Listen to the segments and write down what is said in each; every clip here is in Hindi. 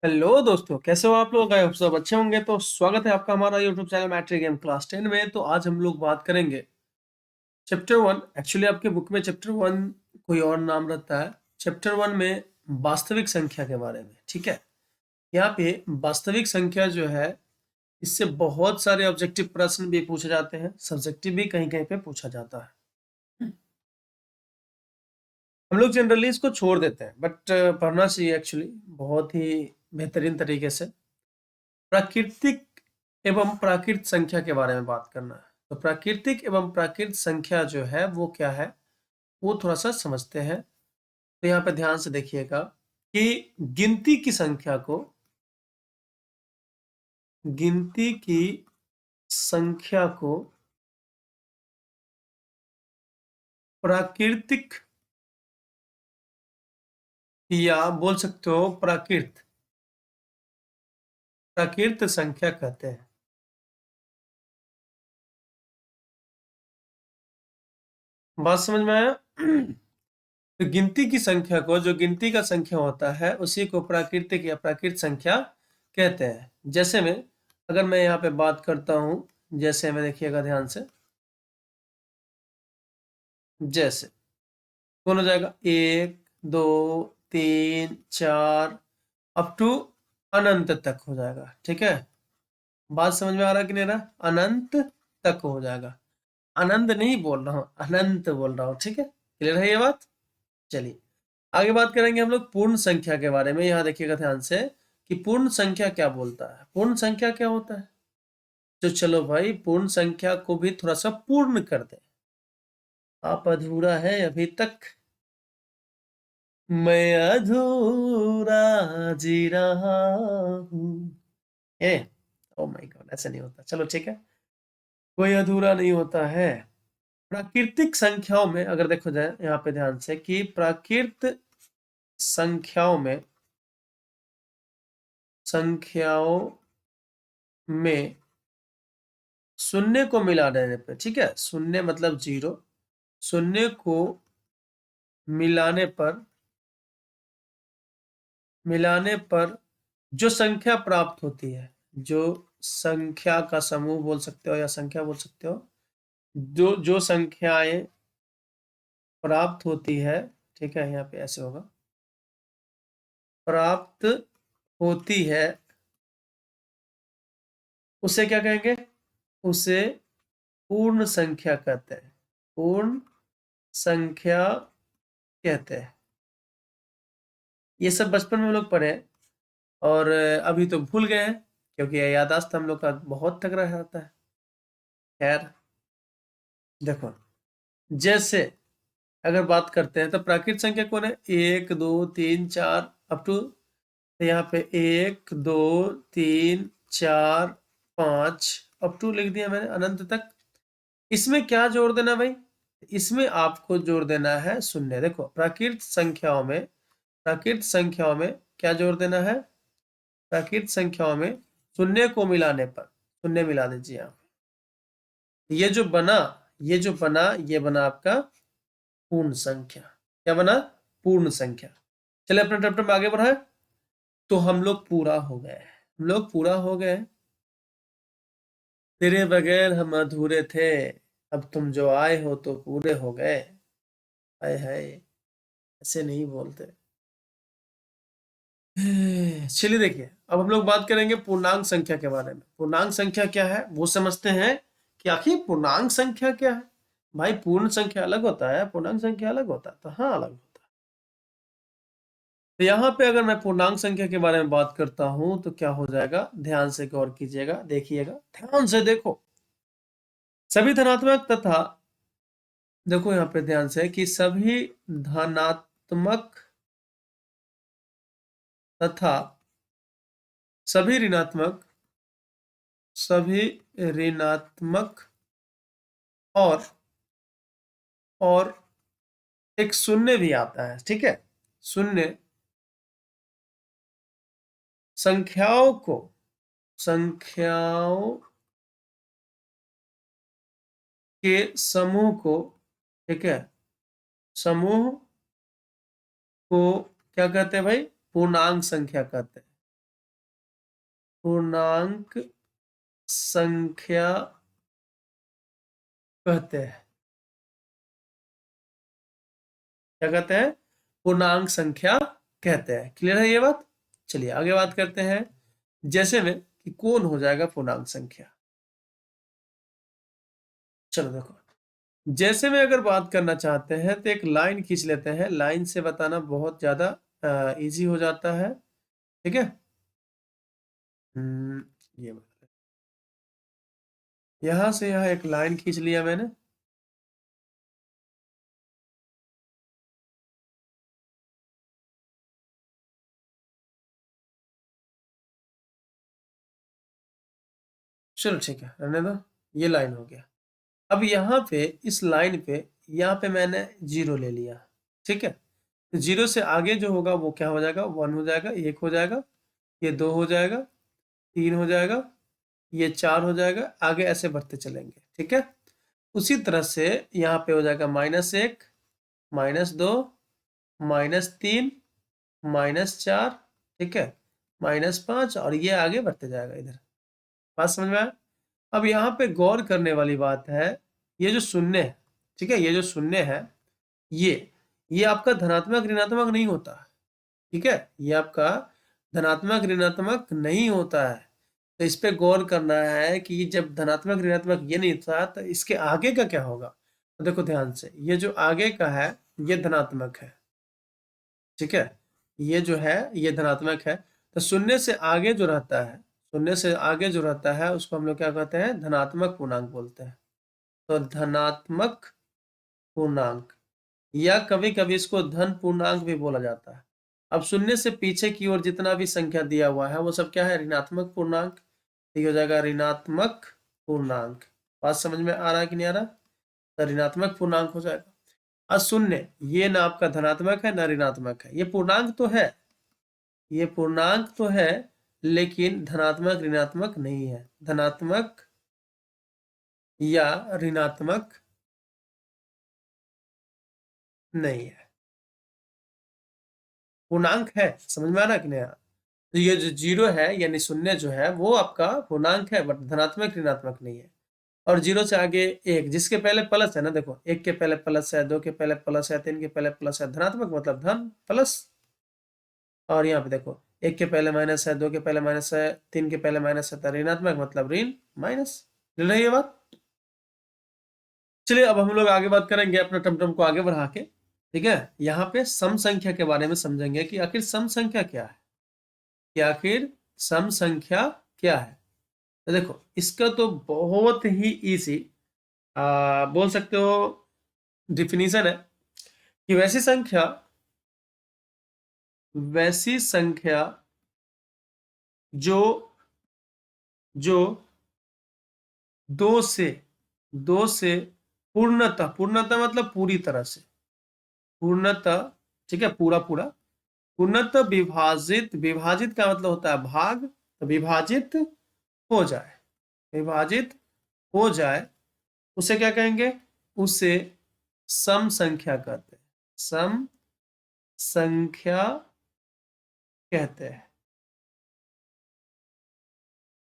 हेलो दोस्तों, कैसे हो आप लोग? आप सब अच्छे होंगे। तो स्वागत है आपका हमारा YouTube channel matric game class 10 में। तो आज हम लोग बात करेंगे चैप्टर 1। एक्चुअली आपके बुक में चैप्टर 1 कोई और नाम रहता है। चैप्टर 1 में वास्तविक संख्या के बारे में, ठीक है। यहाँ पे वास्तविक संख्या जो है, इससे बहुत सारे ऑब्जेक्टिव प्रश्न भी पूछे जाते हैं, सब्जेक्टिव भी कहीं कहीं पे पूछा जाता है। हम लोग जनरली इसको छोड़ देते हैं, बट पढ़ना चाहिए एक्चुअली, बहुत ही बेहतरीन तरीके से। प्राकृतिक एवं प्राकृत संख्या के बारे में बात करना है। तो प्राकृतिक एवं प्राकृत संख्या जो है वो क्या है, वो थोड़ा सा समझते हैं। तो यहाँ पे ध्यान से देखिएगा कि गिनती की संख्या को गिनती की संख्या को प्राकृतिक या बोल सकते हो प्राकृत संख्या कहते हैं। बात समझ में आया? तो गिनती की संख्या को, जो गिनती का संख्या होता है, उसी को प्राकृतिक या प्राकृत संख्या कहते हैं। जैसे में अगर मैं यहाँ पे बात करता हूं, जैसे में देखिएगा ध्यान से, जैसे कौन हो जाएगा, 1 2 3 4 अप टू अनंत तक हो जाएगा। ठीक है, बात समझ में आ रहा कि नहीं रहा? अनंत तक हो जाएगा। आनंद नहीं बोल रहा हूँ, अनंत बोल रहा हूँ। ठीक है, क्लियर है ये बात? चलिए आगे बात करेंगे हम लोग पूर्ण संख्या के बारे में। यहाँ देखिएगा ध्यान से कि पूर्ण संख्या क्या बोलता है, पूर्ण संख्या क्या होता है। तो चलो भाई, पूर्ण संख्या को भी थोड़ा सा पूर्ण कर दे। आप अधूरा है अभी तक, मैं अधूरा जी रहा हूँ। ए, ओ माय गॉड, ऐसा नहीं होता। चलो ठीक है, कोई अधूरा नहीं होता है। प्राकृतिक संख्याओं में अगर देखो जाए यहाँ पे ध्यान से कि प्राकृत संख्याओं में शून्य को मिला देने पे, ठीक है, शून्य मतलब जीरो, शून्य को मिलाने पर जो संख्या प्राप्त होती है, जो संख्या का समूह बोल सकते हो या संख्या बोल सकते हो, जो जो संख्याएं प्राप्त होती है, ठीक है, यहाँ पे ऐसे होगा, प्राप्त होती है, उसे क्या कहेंगे? उसे पूर्ण संख्या कहते हैं। पूर्ण संख्या कहते हैं। ये सब बचपन में हम लोग पढ़े, और अभी तो भूल गए हैं क्योंकि याददाश्त हम लोग का बहुत तगड़ा रहता है। खैर देखो, जैसे अगर बात करते हैं तो प्राकृत संख्या कौन है, 1 2 3 4 अप टू, यहाँ पे 1 2 3 4 5 अप टू लिख दिया मैंने अनंत तक। इसमें क्या जोड़ देना भाई? इसमें आपको जोड़ देना है शून्य। देखो, प्राकृत संख्याओं में क्या जोड़ देना है? प्राकृत संख्याओं में शून्य को मिलाने पर शून्य मिला दीजिए आप। ये जो बना ये बना आपका पूर्ण संख्या। क्या बना? पूर्ण संख्या। चले अपने चैप्टर में आगे बढ़ाए। तो हम लोग पूरा हो गए, तेरे बगैर हम अधूरे थे, अब तुम जो आए हो तो पूरे हो गए। हाय हाय, ऐसे नहीं बोलते। चलिए देखिए, अब हम लोग बात करेंगे पूर्णांक संख्या के बारे में। पूर्णांक संख्या क्या है वो समझते हैं कि आखिर पूर्णांक संख्या क्या है। भाई, पूर्ण संख्या अलग होता है, पूर्णांक संख्या अलग होता है। तो हाँ, अलग होता है। तो यहाँ पे अगर मैं पूर्णांक संख्या के बारे में बात करता हूं तो क्या हो जाएगा, ध्यान से गौर कीजिएगा, देखिएगा, ध्यान से देखो। सभी धनात्मक तथा, देखो यहाँ पे ध्यान से कि धनात्मक तथा सभी ऋणात्मक सभी ऋणात्मक और और एक शून्य भी आता है, ठीक है। शून्य संख्याओं के समूह को, ठीक है, समूह को क्या कहते हैं भाई? पूर्णांक संख्या कहते हैं। पूर्णांक संख्या कहते हैं। क्या कहते हैं? पूर्णांक संख्या कहते हैं। क्लियर है ये बात? चलिए आगे बात करते हैं। जैसे में कि कौन हो जाएगा पूर्णांक संख्या। चलो देखो, जैसे में अगर बात करना चाहते हैं तो एक लाइन खींच लेते हैं। लाइन से बताना बहुत ज्यादा इजी हो जाता है। ठीक है। हम्म, ये बात। यहां से यहां एक लाइन खींच लिया मैंने। चलो ठीक है, रहने दो। ये लाइन हो गया। अब यहाँ पे इस लाइन पे यहाँ पे मैंने जीरो ले लिया। ठीक है। तो जीरो से आगे जो होगा वो क्या हो जाएगा? वन हो जाएगा, एक हो जाएगा, ये दो हो जाएगा, तीन हो जाएगा, ये चार हो जाएगा, आगे ऐसे बढ़ते चलेंगे। ठीक है। उसी तरह से यहाँ पे हो जाएगा माइनस एक, माइनस दो, माइनस तीन, माइनस चार, ठीक है, माइनस पाँच, और ये आगे बढ़ते जाएगा इधर। बात समझ में आया? अब यहाँ पे गौर करने वाली बात है, ये जो शून्य है, ठीक है, ये जो शून्य है, ये ये आपका धनात्मक ऋणात्मक नहीं होता। ठीक है, ये आपका धनात्मक ऋणात्मक नहीं होता है। तो इस पे गौर करना है कि जब धनात्मक ऋणात्मक ये नहीं था तो इसके आगे का क्या होगा। तो देखो ध्यान से, ये जो आगे का है ये धनात्मक है। ठीक है, ये जो है ये धनात्मक है। तो शून्य से आगे जो रहता है, शून्य से आगे जो रहता है उसको हम लोग क्या कहते हैं? धनात्मक पूर्णांक बोलते हैं। तो धनात्मक पूर्णांक, या कभी कभी इसको धन पूर्णांक भी बोला जाता है। अब शून्य से पीछे की ओर जितना भी संख्या दिया हुआ है वो सब क्या है? ऋणात्मक पूर्णांक। ये हो जाएगा ऋणात्मक पूर्णांक। बात समझ में आ रहा है कि नहीं आ रहा? तो ऋणात्मक पूर्णांक हो जाएगा। और शून्य ये ना आपका धनात्मक है ना ऋणात्मक है, ये पूर्णांक तो है, ये पूर्णांक तो है, लेकिन धनात्मक ऋणात्मक नहीं है। धनात्मक या ऋणात्मक नहीं है, पूर्णांक है। समझ में आ रहा है कि नहीं? तो ये जो जीरो है यानी शून्य जो है वो आपका पूर्णांक है, बट धनात्मक ऋणात्मक नहीं है। और जीरो से आगे एक, जिसके पहले प्लस है ना, देखो एक के पहले प्लस है, दो के पहले प्लस है, तीन के पहले प्लस है, धनात्मक मतलब धन प्लस। और यहाँ पे देखो एक के पहले माइनस है, दो के पहले माइनस है, तीन के पहले माइनस है, तो ऋणात्मक मतलब ऋण माइनस। मिल रही है बात? चलिए अब हम लोग आगे बात करेंगे अपना टमटम को आगे बढ़ा के। ठीक है, यहाँ पे सम संख्या के बारे में समझेंगे कि आखिर सम संख्या क्या है, कि आखिर सम संख्या क्या है। तो देखो इसका तो बहुत ही इजी बोल सकते हो डिफिनीशन है कि वैसी संख्या जो जो दो से दो से पूर्णतः, पूर्णतः मतलब पूरी तरह से, पूर्णतः, ठीक है, पूरा पूरा, पूर्णतः विभाजित, विभाजित का मतलब होता है भाग, तो विभाजित हो जाए, विभाजित हो जाए, उसे क्या कहेंगे? उसे सम संख्या कहते हैं। सम संख्या कहते हैं।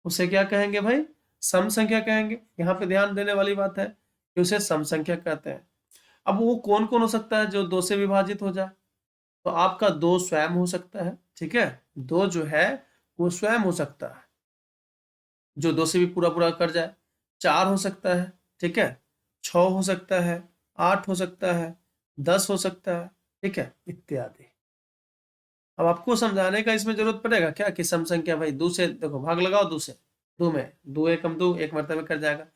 उसे क्या कहेंगे भाई? सम संख्या कहेंगे। यहाँ पे ध्यान देने वाली बात है कि उसे सम संख्या कहते हैं। अब वो कौन कौन हो सकता है जो दो से विभाजित हो जाए? तो आपका दो स्वयं हो सकता है। ठीक है, दो जो है वो स्वयं हो सकता है, जो दो से भी पूरा पूरा कर जाए। चार हो सकता है, ठीक है, छ हो सकता है, आठ हो सकता है, 10 हो सकता है, ठीक है, इत्यादि। अब आपको समझाने का इसमें जरूरत पड़ेगा क्या कि सम संख्या भाई दो से, देखो भाग लगाओ, दो से, दो में दो एकम दो, एक मरतबे कर जाएगा।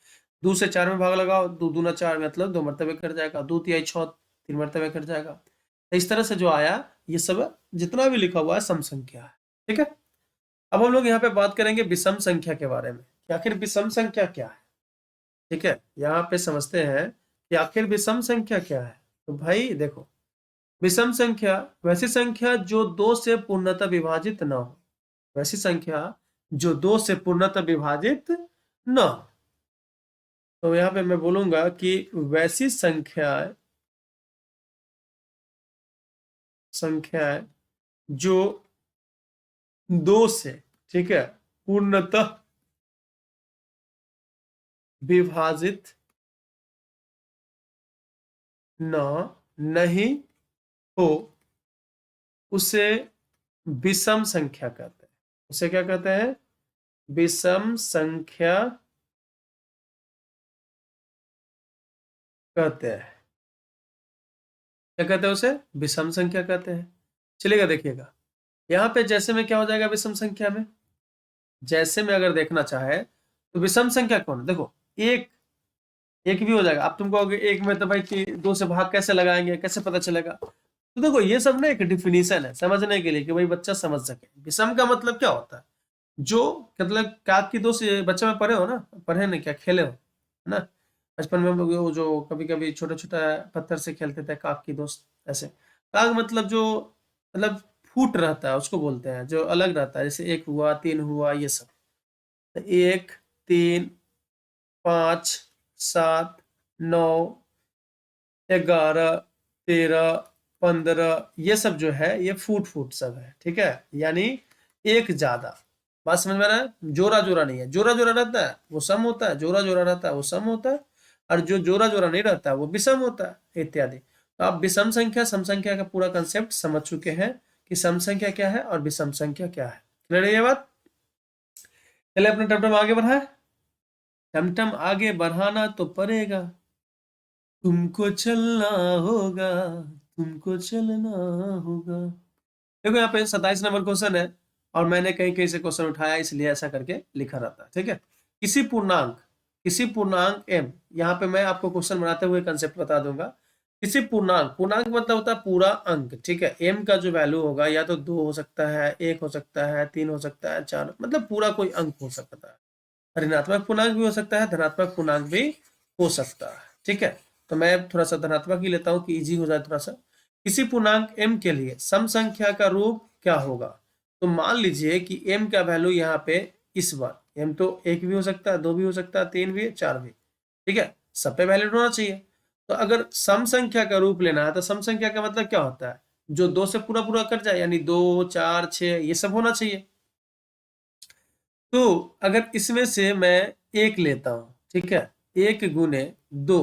दो से चार में भाग लगाओ, दो दूना चार मतलब दो मरतबे कर जाएगा। दो तिहाई छः, तीन मरतबे कर जाएगा। तो इस तरह से जो आया ये सब जितना भी लिखा हुआ है सम संख्या है। ठीक है। अब हम लोग यहाँ पे बात करेंगे विषम संख्या के बारे में कि आखिर विषम संख्या क्या है। ठीक है, यहाँ पे समझते हैं कि आखिर विषम संख्या क्या है। तो भाई देखो, विषम संख्या वैसी संख्या जो दो से पूर्णतः विभाजित न हो, वैसी संख्या जो दो से पूर्णतः विभाजित न हो। तो यहाँ पे मैं बोलूंगा कि वैसी संख्याएं जो दो से, ठीक है, पूर्णतः विभाजित न नहीं हो उसे विषम संख्या कहते हैं। उसे क्या कहते हैं? विषम संख्या कहते हैं। क्या कहते हैं उसे? विषम संख्या कहते हैं। चलिएगा देखिएगा, यहाँ पे जैसे में क्या हो जाएगा विषम संख्या में, जैसे में अगर देखना चाहे तो विषम संख्या कौन है? देखो एक, एक भी हो जाएगा। आप तुम कहोगे एक में तो भाई कि दो से भाग कैसे लगाएंगे, कैसे पता चलेगा? तो देखो ये सब ना एक डिफिनीशन है समझने के लिए कि भाई बच्चा समझ सके विषम का मतलब क्या होता है। जो मतलब काक की दो से बच्चे में पढ़े हो ना, पढ़े नहीं क्या, खेले हो है ना बचपन में हम लोग, वो जो कभी कभी छोटा छोटा पत्थर से खेलते थे काक की दोस्त, ऐसे काक मतलब जो मतलब फूट रहता है उसको बोलते हैं, जो अलग रहता है, जैसे एक हुआ, तीन हुआ, ये सब। तो एक, तीन, 5, 7, 9, 11, 13, 15, ये सब जो है ये फूट फूट सब है, ठीक है। यानी एक ज्यादा। बात समझ में आ रहा है? जोरा जोरा नहीं है। जोरा जोरा रहता है वो सम होता है, जोरा जोरा रहता है वो सम होता है, और जो जोरा जोरा नहीं रहता है वो विषम होता है, इत्यादि। तो आप विषम संख्या सम संख्या का पूरा कंसेप्ट समझ चुके हैं कि सम संख्या क्या है और विषम संख्या क्या है। क्लियर है ये बात? चलिए अपने टमटम आगे बढ़ाए। टमटम आगे बढ़ाना तो पड़ेगा, तुमको चलना होगा, तुमको चलना होगा। देखो यहाँ पे 27 नंबर क्वेश्चन है, और मैंने कहीं कहीं से क्वेश्चन उठाया इसलिए ऐसा करके लिखा रहता है, ठीक है। किसी पूर्णांक, किसी पूर्णांक m, यहाँ पे मैं आपको क्वेश्चन बनाते हुए कंसेप्ट बता दूंगा। किसी पूर्णांक, पूर्णांक मतलब होता है पूरा अंक, ठीक है। m का जो वैल्यू होगा या तो 2 हो सकता है, 1 हो सकता है, 3 हो सकता है, 4, मतलब पूरा कोई अंक हो सकता है। ऋणात्मक पूर्णांक भी हो सकता है, धनात्मक पूर्णांक भी हो सकता है, ठीक है। तो मैं थोड़ा सा धनात्मक ही लेता हूँ कि इजी हो जाए थोड़ा सा। किसी पूर्णांक m के लिए सम संख्या का रूप क्या होगा? तो मान लीजिए कि m का वैल्यू यहाँ पे इस बार, m तो एक भी हो सकता है, दो भी हो सकता है, तीन भी, चार भी, ठीक है। सब पे वैलिड होना चाहिए। तो अगर सम संख्या का रूप लेना है तो सम संख्या का मतलब क्या होता है? जो दो से पूरा पूरा कट जाए, यानी 2, 4, 6 ये सब होना चाहिए। तो अगर इसमें से मैं एक लेता हूं, ठीक है, एक गुने दो,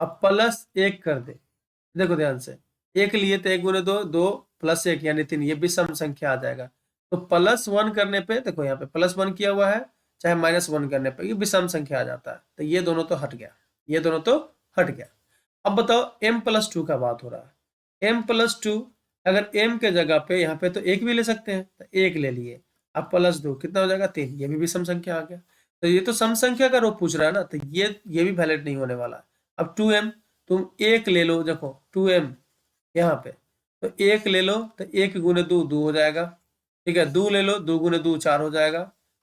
अब प्लस एक कर दे, देखो ध्यान से, एक लिए तो एक गुने दो, दो प्लस एक यानी तीन, ये विषम संख्या आ जाएगा। तो +1 करने पे देखो यहाँ पे +1 किया हुआ है, चाहे -1 करने पे ये विषम संख्या आ जाता है। तो ये दोनों तो हट गया, ये दोनों तो हट गया। अब बताओ m+2 का बात हो रहा है। m+2, अगर m के जगह पे यहाँ पे तो एक भी ले सकते हैं, तो एक ले लिए, अब +2 कितना हो जाएगा? 3, ये भी विषम संख्या आ गया। तो ये तो सम संख्या का रूप पूछ रहा है ना, तो ये भी वैलिड नहीं होने वाला। अब 2m, तुम एक ले लो, देखो 2m यहाँ पे, तो एक ले लो तो एक गुने दो, दो हो जाएगा, ठीक है। दो ले लो, दो गुने दो, चार हो जाएगा।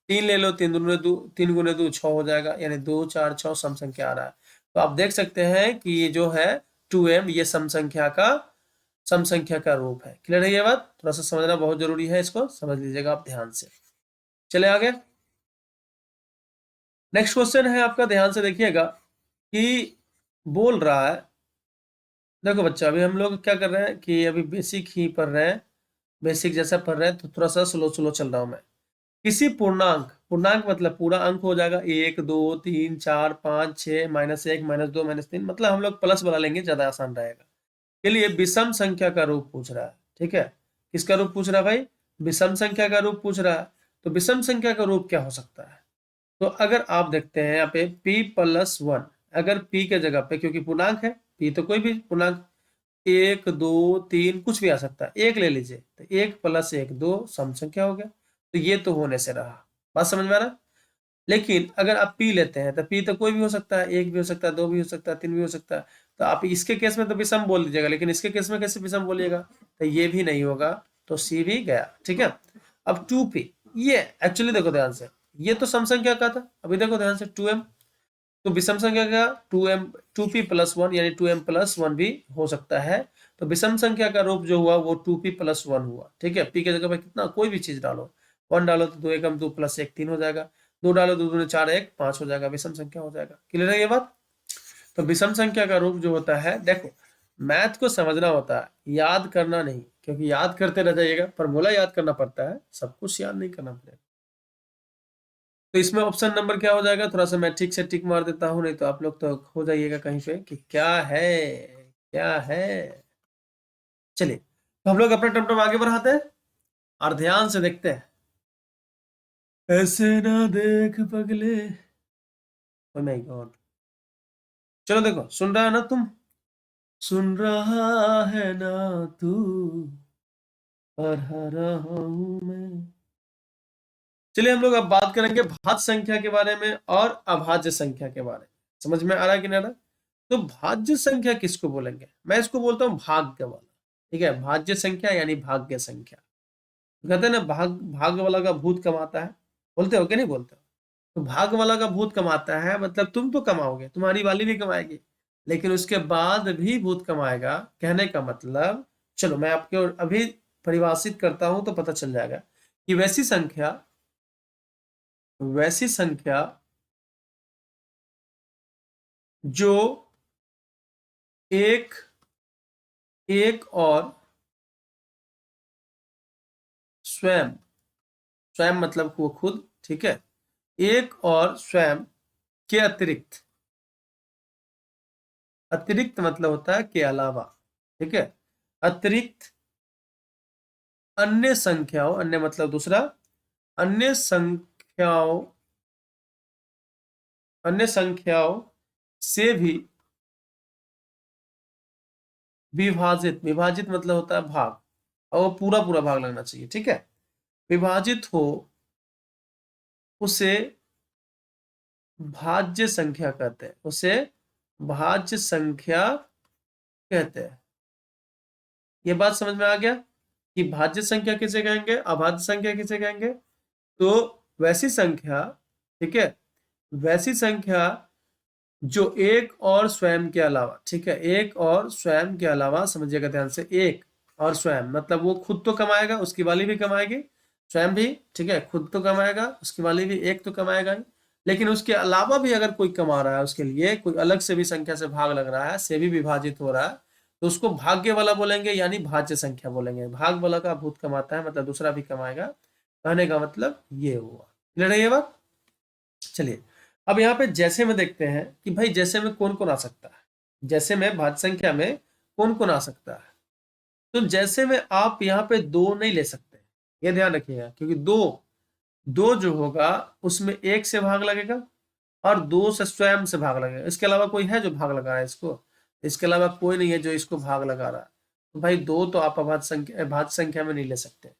तीन ले लो, तीन गुने दो, तीन गुने दो, छह हो जाएगा, यानी 2, 4, 6 सम संख्या आ रहा है। तो आप देख सकते हैं कि ये जो है 2m, ये सम संख्या का रूप है। क्लियर है ये बात? थोड़ा सा समझना बहुत जरूरी है, इसको समझ लीजिएगा आप ध्यान से। चले आगे। नेक्स्ट क्वेश्चन है आपका, ध्यान से देखिएगा कि बोल रहा है, देखो बच्चा अभी हम लोग क्या कर रहे हैं कि अभी बेसिक ही पढ़ रहे हैं, बेसिक जैसा पढ़ रहे हैं, तो थोड़ा सा स्लो स्लो चल रहा हूं मैं। किसी पूर्णांक, पूर्णांक मतलब पूरा अंक हो जाएगा, 1, 2, 3, 4, 5, 6, -1, -2, -3, मतलब हम लोग प्लस बना लेंगे, ज्यादा आसान रहेगा। के लिए विषम संख्या का रूप पूछ रहा है, ठीक है। किसका रूप पूछ रहा है भाई? विषम संख्या का रूप पूछ रहा है। तो विषम संख्या का रूप क्या हो सकता है? तो अगर आप देखते हैं यहाँ पे p+1, अगर p के जगह पे, क्योंकि पूर्णांक है, p तो कोई भी पूर्णांक, 1, 2, 3 कुछ भी आ सकता है, एक ले लीजिए, तो 1 + 1 2 सम संख्या हो गया। तो ये तो होने से रहा, बात समझ में आ रहा? लेकिन अगर आप पी लेते हैं तो पी तो कोई भी हो सकता है, एक भी हो सकता है, दो भी हो सकता है, तीन भी हो सकता है। तो आप इसके केस में तो विषम बोल दीजिएगा, लेकिन इसके केस में कैसे विषम बोलिएगा? तो ये भी नहीं होगा, तो सी भी गया, ठीक है। अब 2p, ये एक्चुअली देखो ध्यान से, ये तो सम संख्या का था, अभी देखो ध्यान से 2m, तो विषम संख्या का 2m, 2p+1 यानी 2m+1 भी हो सकता है। तो विषम संख्या का रूप जो हुआ वो 2p+1 हुआ, ठीक है। p के जगह पे कितना, कोई भी चीज डालो, 1 डालो तो 2 एकम 2 + 1 3 हो जाएगा, 2 डालो 2 दूनी 4, 1 5 हो जाएगा, विषम संख्या हो जाएगा। क्लियर है ये बात? तो विषम संख्या का रूप जो होता है, देखो मैथ को समझना होता है, याद करना नहीं, क्योंकि याद करते रह जाइएगा, फॉर्मूला याद करना पड़ता है, सब कुछ याद नहीं करना पड़ेगा। तो इसमें ऑप्शन नंबर क्या हो जाएगा, थोड़ा सा मैं ठीक से टिक मार देता हूं, नहीं तो आप लोग तो खो जाइएगा कहीं पे कि क्या है क्या है। चलिए, तो हम लोग अपना टमटम आगे बढ़ाते हैं और ध्यान से देखते हैं। ऐसे ना देख पगले, ओ माय गॉड। चलो देखो, सुन रहा है ना तुम, सुन रहा है ना तू, पढ़ रहा हूं मैं। चलिए, हम लोग अब बात करेंगे भाज्य संख्या के बारे में और अभाज्य संख्या के बारे में। समझ में आ रहा है कि नहीं आ रहा? तो भाज्य संख्या किसको बोलेंगे, मैं इसको बोलता हूँ भाग्य वाला। ठीक है, भाज्य संख्या यानी भाग्य संख्या। तो कहते हैं ना, भाग वाला का भूत कमाता है, बोलते हो कि नहीं बोलते हो? तो भाग वाला का भूत कमाता है मतलब तुम तो कमाओगे, तुम्हारी वाली भी कमाएगी, लेकिन उसके बाद भी भूत कमाएगा। कहने का मतलब, चलो मैं आपको अभी परिभाषित करता हूं तो पता चल जाएगा कि वैसी संख्या जो एक एक और स्वयं, स्वयं मतलब वो खुद, ठीक है, एक और स्वयं के अतिरिक्त, अतिरिक्त मतलब होता है के अलावा, ठीक है, अतिरिक्त अन्य संख्याओं, अन्य मतलब दूसरा, अन्य संख्याओं, अन्य संख्याओं से भी विभाजित, विभाजित मतलब होता है भाग, और वो पूरा पूरा भाग लगना चाहिए, ठीक है, विभाजित हो, उसे भाज्य संख्या कहते हैं, उसे भाज्य संख्या कहते हैं। ये बात समझ में आ गया कि भाज्य संख्या किसे कहेंगे, अभाज्य संख्या किसे कहेंगे? तो वैसी संख्या, ठीक है, वैसी संख्या जो एक और स्वयं के अलावा, ठीक है, एक और स्वयं के अलावा, समझिएगा ध्यान से, एक और स्वयं मतलब वो खुद तो कमाएगा, उसकी वाली भी कमाएगी, स्वयं भी, ठीक है, खुद तो कमाएगा, उसकी वाली भी, एक तो कमाएगा ही, लेकिन उसके अलावा भी अगर कोई कमा रहा है, उसके लिए कोई अलग से भी संख्या से भाग लग रहा है, से भी विभाजित हो रहा है, तो उसको भाग्य वाला बोलेंगे, यानी भाज्य संख्या बोलेंगे। भाग वाला का भूत कमाता है मतलब दूसरा भी कमाएगा, कहने का मतलब ये हुआ। क्लियर है ये बात? चलिए, अब यहाँ पे जैसे में देखते हैं कि भाई जैसे में कौन कौन आ सकता है, जैसे में भाज्य संख्या में कौन कौन आ सकता है। तो जैसे में आप यहाँ पे दो नहीं ले सकते, ये ध्यान रखिएगा, क्योंकि दो, दो जो होगा उसमें एक से भाग लगेगा और दो से स्वयं से भाग लगेगा। इसके अलावा कोई है जो भाग लगा रहा है इसको? इसके अलावा कोई नहीं है जो इसको भाग लगा रहा है। तो भाई दो तो आप भाज्य संख्या में नहीं ले सकते।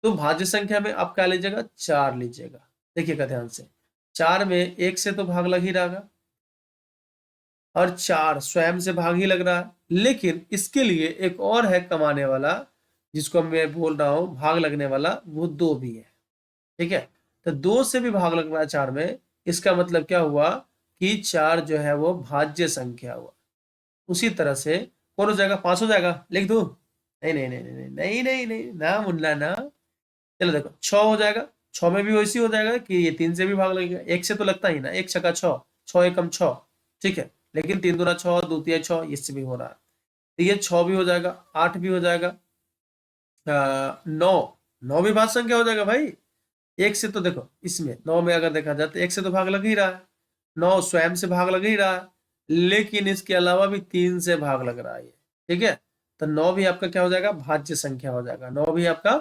तो भाज्य संख्या में आप क्या लीजिएगा, चार लीजिएगा। देखिएगा ध्यान से, चार में एक से तो भाग लग ही रहा, और चार स्वयं से भाग ही लग रहा है, लेकिन इसके लिए एक और है कमाने वाला, जिसको मैं बोल रहा हूं भाग लगने वाला, वो दो भी है, ठीक है। तो दो से भी भाग लग रहा है चार में, इसका मतलब क्या हुआ कि चार जो है वो भाज्य संख्या हुआ। उसी तरह से कौन हो जाएगा, पांच हो जाएगा, लिख दू? नहीं नहीं नहीं नहीं नहीं नहीं नहीं ना मुन्ना ना। चलो देखो, छ हो जाएगा, छ में भी वैसी हो जाएगा कि ये तीन से भी भाग लगेगा, एक से तो लगता ही ना, एक छका छ, छ एकम छ, ठीक है, लेकिन तीन दूना छ, द्वितीय छ, इससे भी हो रहा है, तो ये छ भी हो जाएगा, आठ भी हो जाएगा, नौ, नौ भी भाज्य संख्या हो जाएगा भाई। एक से तो देखो, इसमें नौ में अगर देखा जाए तो एक से तो भाग लग ही रहा है, नौ स्वयं से भाग लग ही रहा है, लेकिन इसके अलावा भी तीन से भाग लग रहा है ये, ठीक है। तो नौ भी आपका क्या हो जाएगा, भाज्य संख्या हो जाएगा, नौ भी आपका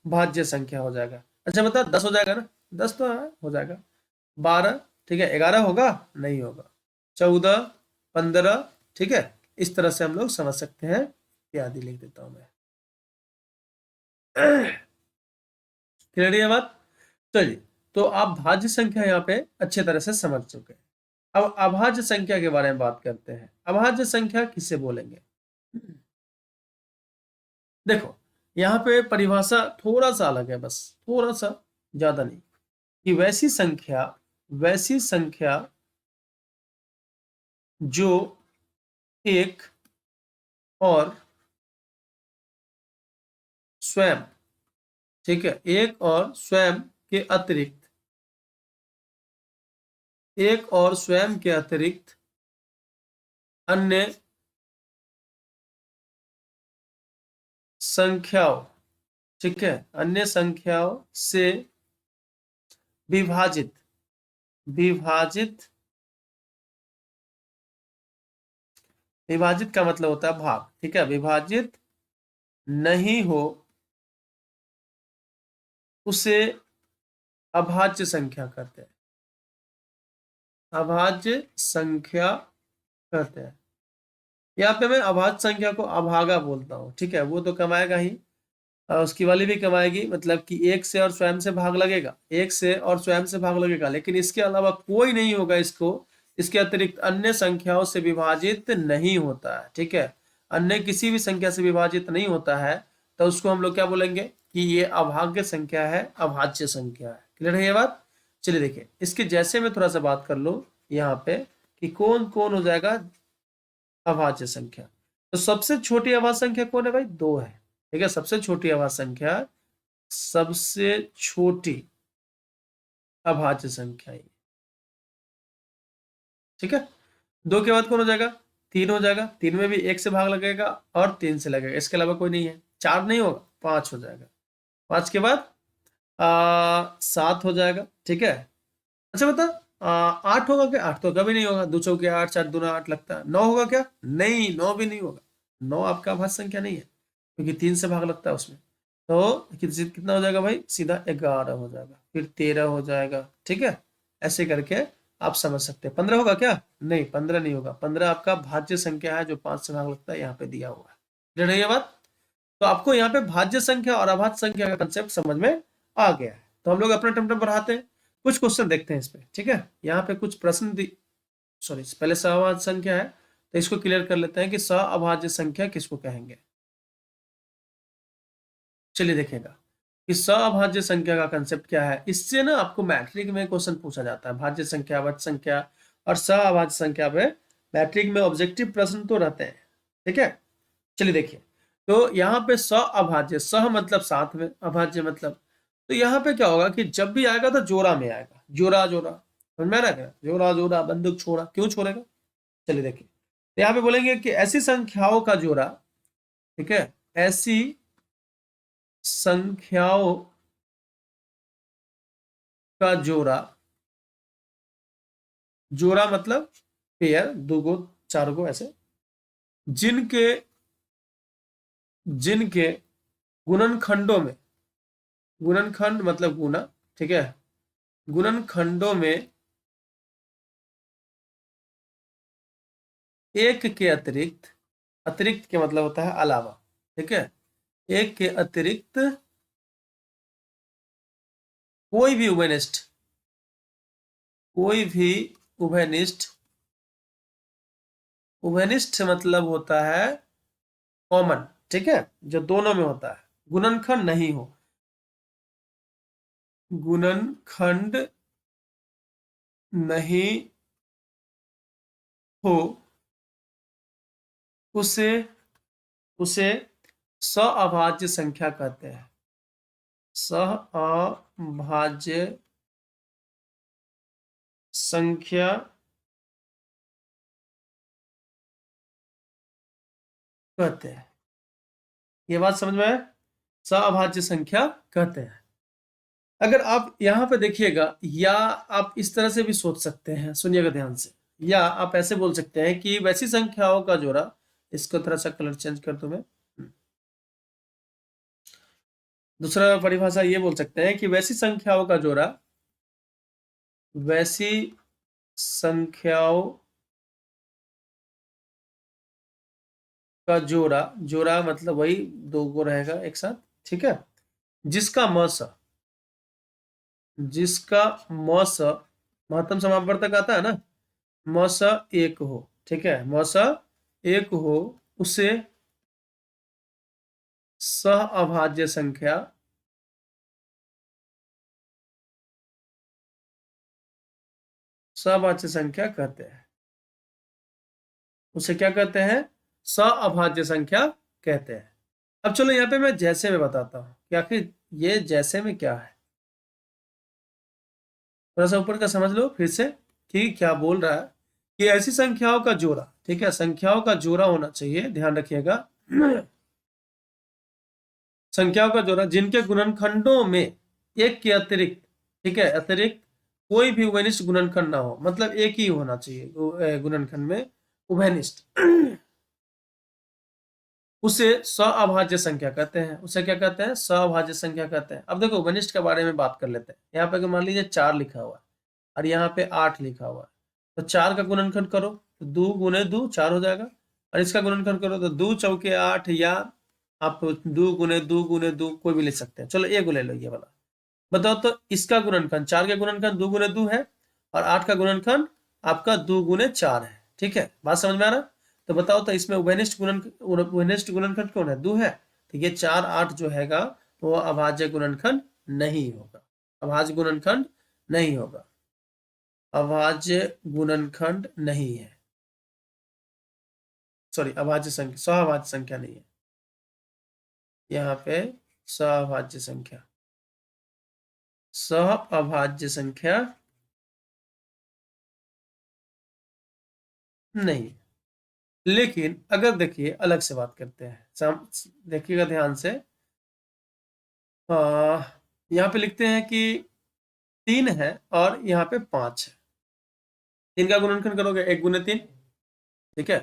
भाज्य संख्या हो जाएगा। अच्छा बता, दस हो जाएगा ना? दस तो है, हो जाएगा। बारह, ठीक है, ग्यारह होगा? नहीं होगा। चौदह, पंद्रह, ठीक है, इस तरह से हम लोग समझ सकते हैं। इत्यादि लिख देता हूं मैं। क्लियर है ये बात? चलिए, तो आप भाज्य संख्या यहाँ पे अच्छे तरह से समझ चुके हैं। अब अभाज्य संख्या के बारे में बात करते हैं। अभाज्य संख्या किसे बोलेंगे? देखो, यहाँ पे परिभाषा थोड़ा सा अलग है, बस थोड़ा सा, ज्यादा नहीं, कि वैसी संख्या जो एक और स्वयं, ठीक है, एक और स्वयं के अतिरिक्त, एक और स्वयं के अतिरिक्त अन्य संख्याओं, ठीक है, अन्य संख्याओं से विभाजित, विभाजित, विभाजित का मतलब होता है भाग, ठीक है, विभाजित नहीं हो उसे अभाज्य संख्या कहते हैं, अभाज्य संख्या कहते हैं। यहाँ पे मैं अभाज्य संख्या को अभागा बोलता हूँ, ठीक है, वो तो कमाएगा ही, उसकी वाली भी कमाएगी, मतलब कि एक से और स्वयं से भाग लगेगा, एक से और स्वयं से भाग लगेगा, लेकिन इसके अलावा कोई नहीं होगा इसको, इसके अतिरिक्त अन्य संख्याओं से विभाजित नहीं होता है, ठीक है, अन्य किसी भी संख्या से विभाजित नहीं होता है, तो उसको हम लोग क्या बोलेंगे कि ये अभाज्य संख्या है, अभाज्य संख्या है। क्लियर है ये बात? चलिए देखिए, इसके जैसे में थोड़ा सा बात कर लो यहाँ पे कि कौन कौन हो जाएगा अभाज्य संख्या। तो सबसे छोटी अभाज्य संख्या कौन है भाई? 2 है, ठीक है, सबसे छोटी अभाज्य संख्या, सबसे छोटी अभाज्य संख्या ये, ठीक है। 2 के बाद कौन हो जाएगा? 3 हो जाएगा, 3 में भी 1 से भाग लगेगा और 3 से लगेगा, इसके अलावा कोई नहीं है। 4 नहीं होगा, 5 हो जाएगा, 5 के बाद 7 हो जाएगा, ठीक है। अच्छा बता, 8 होगा क्या? 8 तो कभी नहीं होगा, 2 चौके 8, 4 दूना 8 लगता है। 9 होगा क्या? नहीं, 9 भी नहीं होगा, 9 आपका अभाज्य संख्या नहीं है, क्योंकि 3 से भाग लगता है उसमें। तो कितना हो जाएगा भाई? सीधा 11 हो जाएगा, फिर 13 हो जाएगा, ठीक है, ऐसे करके आप समझ सकते हैं। 15 होगा क्या? नहीं, 15 नहीं होगा, 15 आपका भाज्य संख्या है जो 5 से भाग लगता है, यहाँ पे दिया हुआ है। क्लियर है ये बात? तो आपको यहाँ पे भाज्य संख्या और अभाज्य संख्या का कंसेप्ट समझ में आ गया है। तो हम लोग अपना टमटम बढ़ाते हैं, कुछ क्वेश्चन देखते हैं इस पे, ठीक है। यहाँ पे कुछ प्रश्न सॉरी, पहले सअभाज्य संख्या है, तो इसको क्लियर कर लेते हैं कि सअभाज्य संख्या किसको कहेंगे। चलिए देखेगा कि सअभाज्य संख्या का कंसेप्ट क्या है। इससे ना आपको मैट्रिक में क्वेश्चन पूछा जाता है, भाज्य संख्या, अभाज्य संख्या और सअभाज्य संख्या पे मैट्रिक में ऑब्जेक्टिव प्रश्न तो रहते हैं, ठीक है। चलिए देखिए, तो यहाँ पे सअभाज्य, सह मतलब साथ में, अभाज्य मतलब, तो यहाँ पे क्या होगा कि जब भी आएगा तो जोड़ा में आएगा, जोड़ा जोड़ा, समझ में आ रहा है? जोड़ा जोड़ा बंदूक छोड़ा, क्यों छोड़ेगा? चलिए देखिए, तो यहाँ पे बोलेंगे कि ऐसी संख्याओं का जोड़ा, ठीक है, ऐसी संख्याओं का जोड़ा, जोड़ा मतलब पेयर, दो गो चार गो ऐसे, जिनके जिनके गुणनखंडों में, गुणनखंड मतलब गुना, ठीक है, गुणनखंडों में एक के अतिरिक्त, अतिरिक्त के मतलब होता है अलावा, ठीक है, एक के अतिरिक्त कोई भी उभयनिष्ठ, कोई भी उभयनिष्ठ, उभयनिष्ठ मतलब होता है कॉमन, ठीक है, जो दोनों में होता है, गुणनखंड नहीं हो, गुणनखंड नहीं हो, उसे उसे सअभाज्य संख्या कहते हैं, सअभाज्य संख्या कहते हैं। ये बात समझ में आए? सअभाज्य संख्या कहते हैं। अगर आप यहाँ पे देखिएगा, या आप इस तरह से भी सोच सकते हैं, सुनिएगा ध्यान से, या आप ऐसे बोल सकते हैं कि वैसी संख्याओं का जोड़ा, इसको थोड़ा सा कलर चेंज कर दूं मैं, दूसरा परिभाषा ये बोल सकते हैं कि वैसी संख्याओं का जोड़ा, वैसी संख्याओं का जोड़ा, जोड़ा मतलब वही दो को रहेगा एक साथ, ठीक है, जिसका मस, जिसका मस महत्तम समापवर्तक आता है ना, मस एक हो, ठीक है, मस एक हो, उसे सहअभाज्य संख्या, सहअभाज्य संख्या कहते हैं। उसे क्या कहते हैं? सहअभाज्य संख्या कहते हैं। अब चलो यहाँ पे मैं जैसे में बताता हूँ कि आखिर ये जैसे में क्या है, थोड़ा सा ऊपर का समझ लो फिर से कि क्या बोल रहा है कि ऐसी संख्याओं का जोड़ा, ठीक है, संख्याओं का जोड़ा होना चाहिए, ध्यान रखिएगा, संख्याओं का जोड़ा जिनके गुणनखंडों में एक के अतिरिक्त, ठीक है, अतिरिक्त कोई भी उभयनिष्ठ गुणनखंड ना हो, मतलब एक ही होना चाहिए गुणनखंड में उभयनिष्ठ, उसे सअभाज्य संख्या कहते हैं। उसे क्या कहते हैं? सअभाज्य संख्या कहते हैं। अब देखो उभयनिष्ठ के बारे में बात कर लेते हैं। यहाँ पे मान लीजिए 4 लिखा हुआ है और यहाँ पे 8 लिखा हुआ है, तो 4 का गुणनखंड करो तो 2 गुने 2 4 हो जाएगा, और इसका गुणनखंड करो तो 2 चौके 8, या आप 2 गुने 2 कोई भी ले सकते हैं। चलो एक ले लो, ये वाला बताओ तो इसका गुणनखंड, 4 के गुणनखंड 2 गुने 2 है और 8 का गुणनखंड आपका 2 गुने 4 है। ठीक है, बात समझ में आ रहा? तो बताओ तो इसमें उभयनिष्ठ गुणनखंड कौन है? 2 है, तो ये 4 8 जो हैगा वो अभाज्य गुणनखंड नहीं होगा, अभाज्य गुणनखंड नहीं होगा, अभाज्य गुणनखंड नहीं है, सॉरी अभाज्य संख्या, सहअभाज्य संख्या नहीं है यहाँ पे, सहअभाज्य संख्या, सहअभाज्य संख्या नहीं। लेकिन अगर देखिए अलग से बात करते हैं, देखिएगा ध्यान से, यहाँ पे लिखते हैं कि 3 है और यहाँ पे 5 है, 3 का गुणनखंड करोगे 1 गुने 3, ठीक है,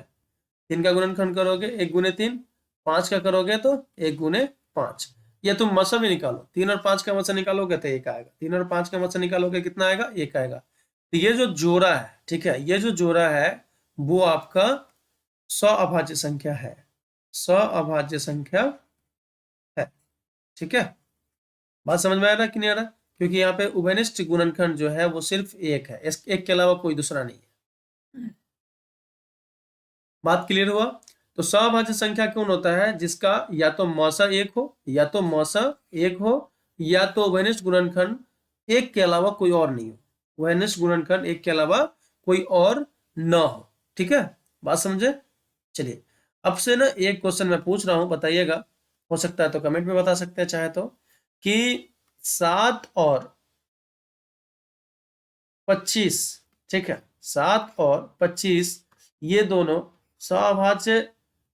3 का गुणनखंड करोगे 1 गुने 3, 5 का करोगे तो 1 गुने 5। ये तुम मसा भी निकालो, 3 और 5 का मसा निकालोगे तो 1 आएगा, 3 और 5 का मसा निकालोगे कितना आएगा? 1 आएगा। तो ये जो जोड़ा है, ठीक है, ये जो जोड़ा है वो आपका सहअभाज्य संख्या है, सहअभाज्य संख्या है। ठीक है, बात समझ में आ रहा कि नहीं आ रहा? क्योंकि यहाँ पे उभयनिष्ठ गुणनखंड जो है वो सिर्फ एक है, इस एक के अलावा कोई दूसरा नहीं है। बात क्लियर हुआ? तो सहभाज्य संख्या कौन होता है? जिसका या तो मौसा एक हो, या तो मौसा एक हो, या तो उभयनिष्ठ गुणनखंड एक के अलावा कोई और नहीं हो, उभयनिष्ठ गुणनखंड एक के अलावा कोई और न हो। ठीक है, बात समझे? चलिए अब से ना एक क्वेश्चन मैं पूछ रहा हूं, बताइएगा, हो सकता है तो कमेंट में बता सकते हैं चाहे तो, कि 7 और 25, ठीक है, 7 और 25 ये दोनों सहभाज्य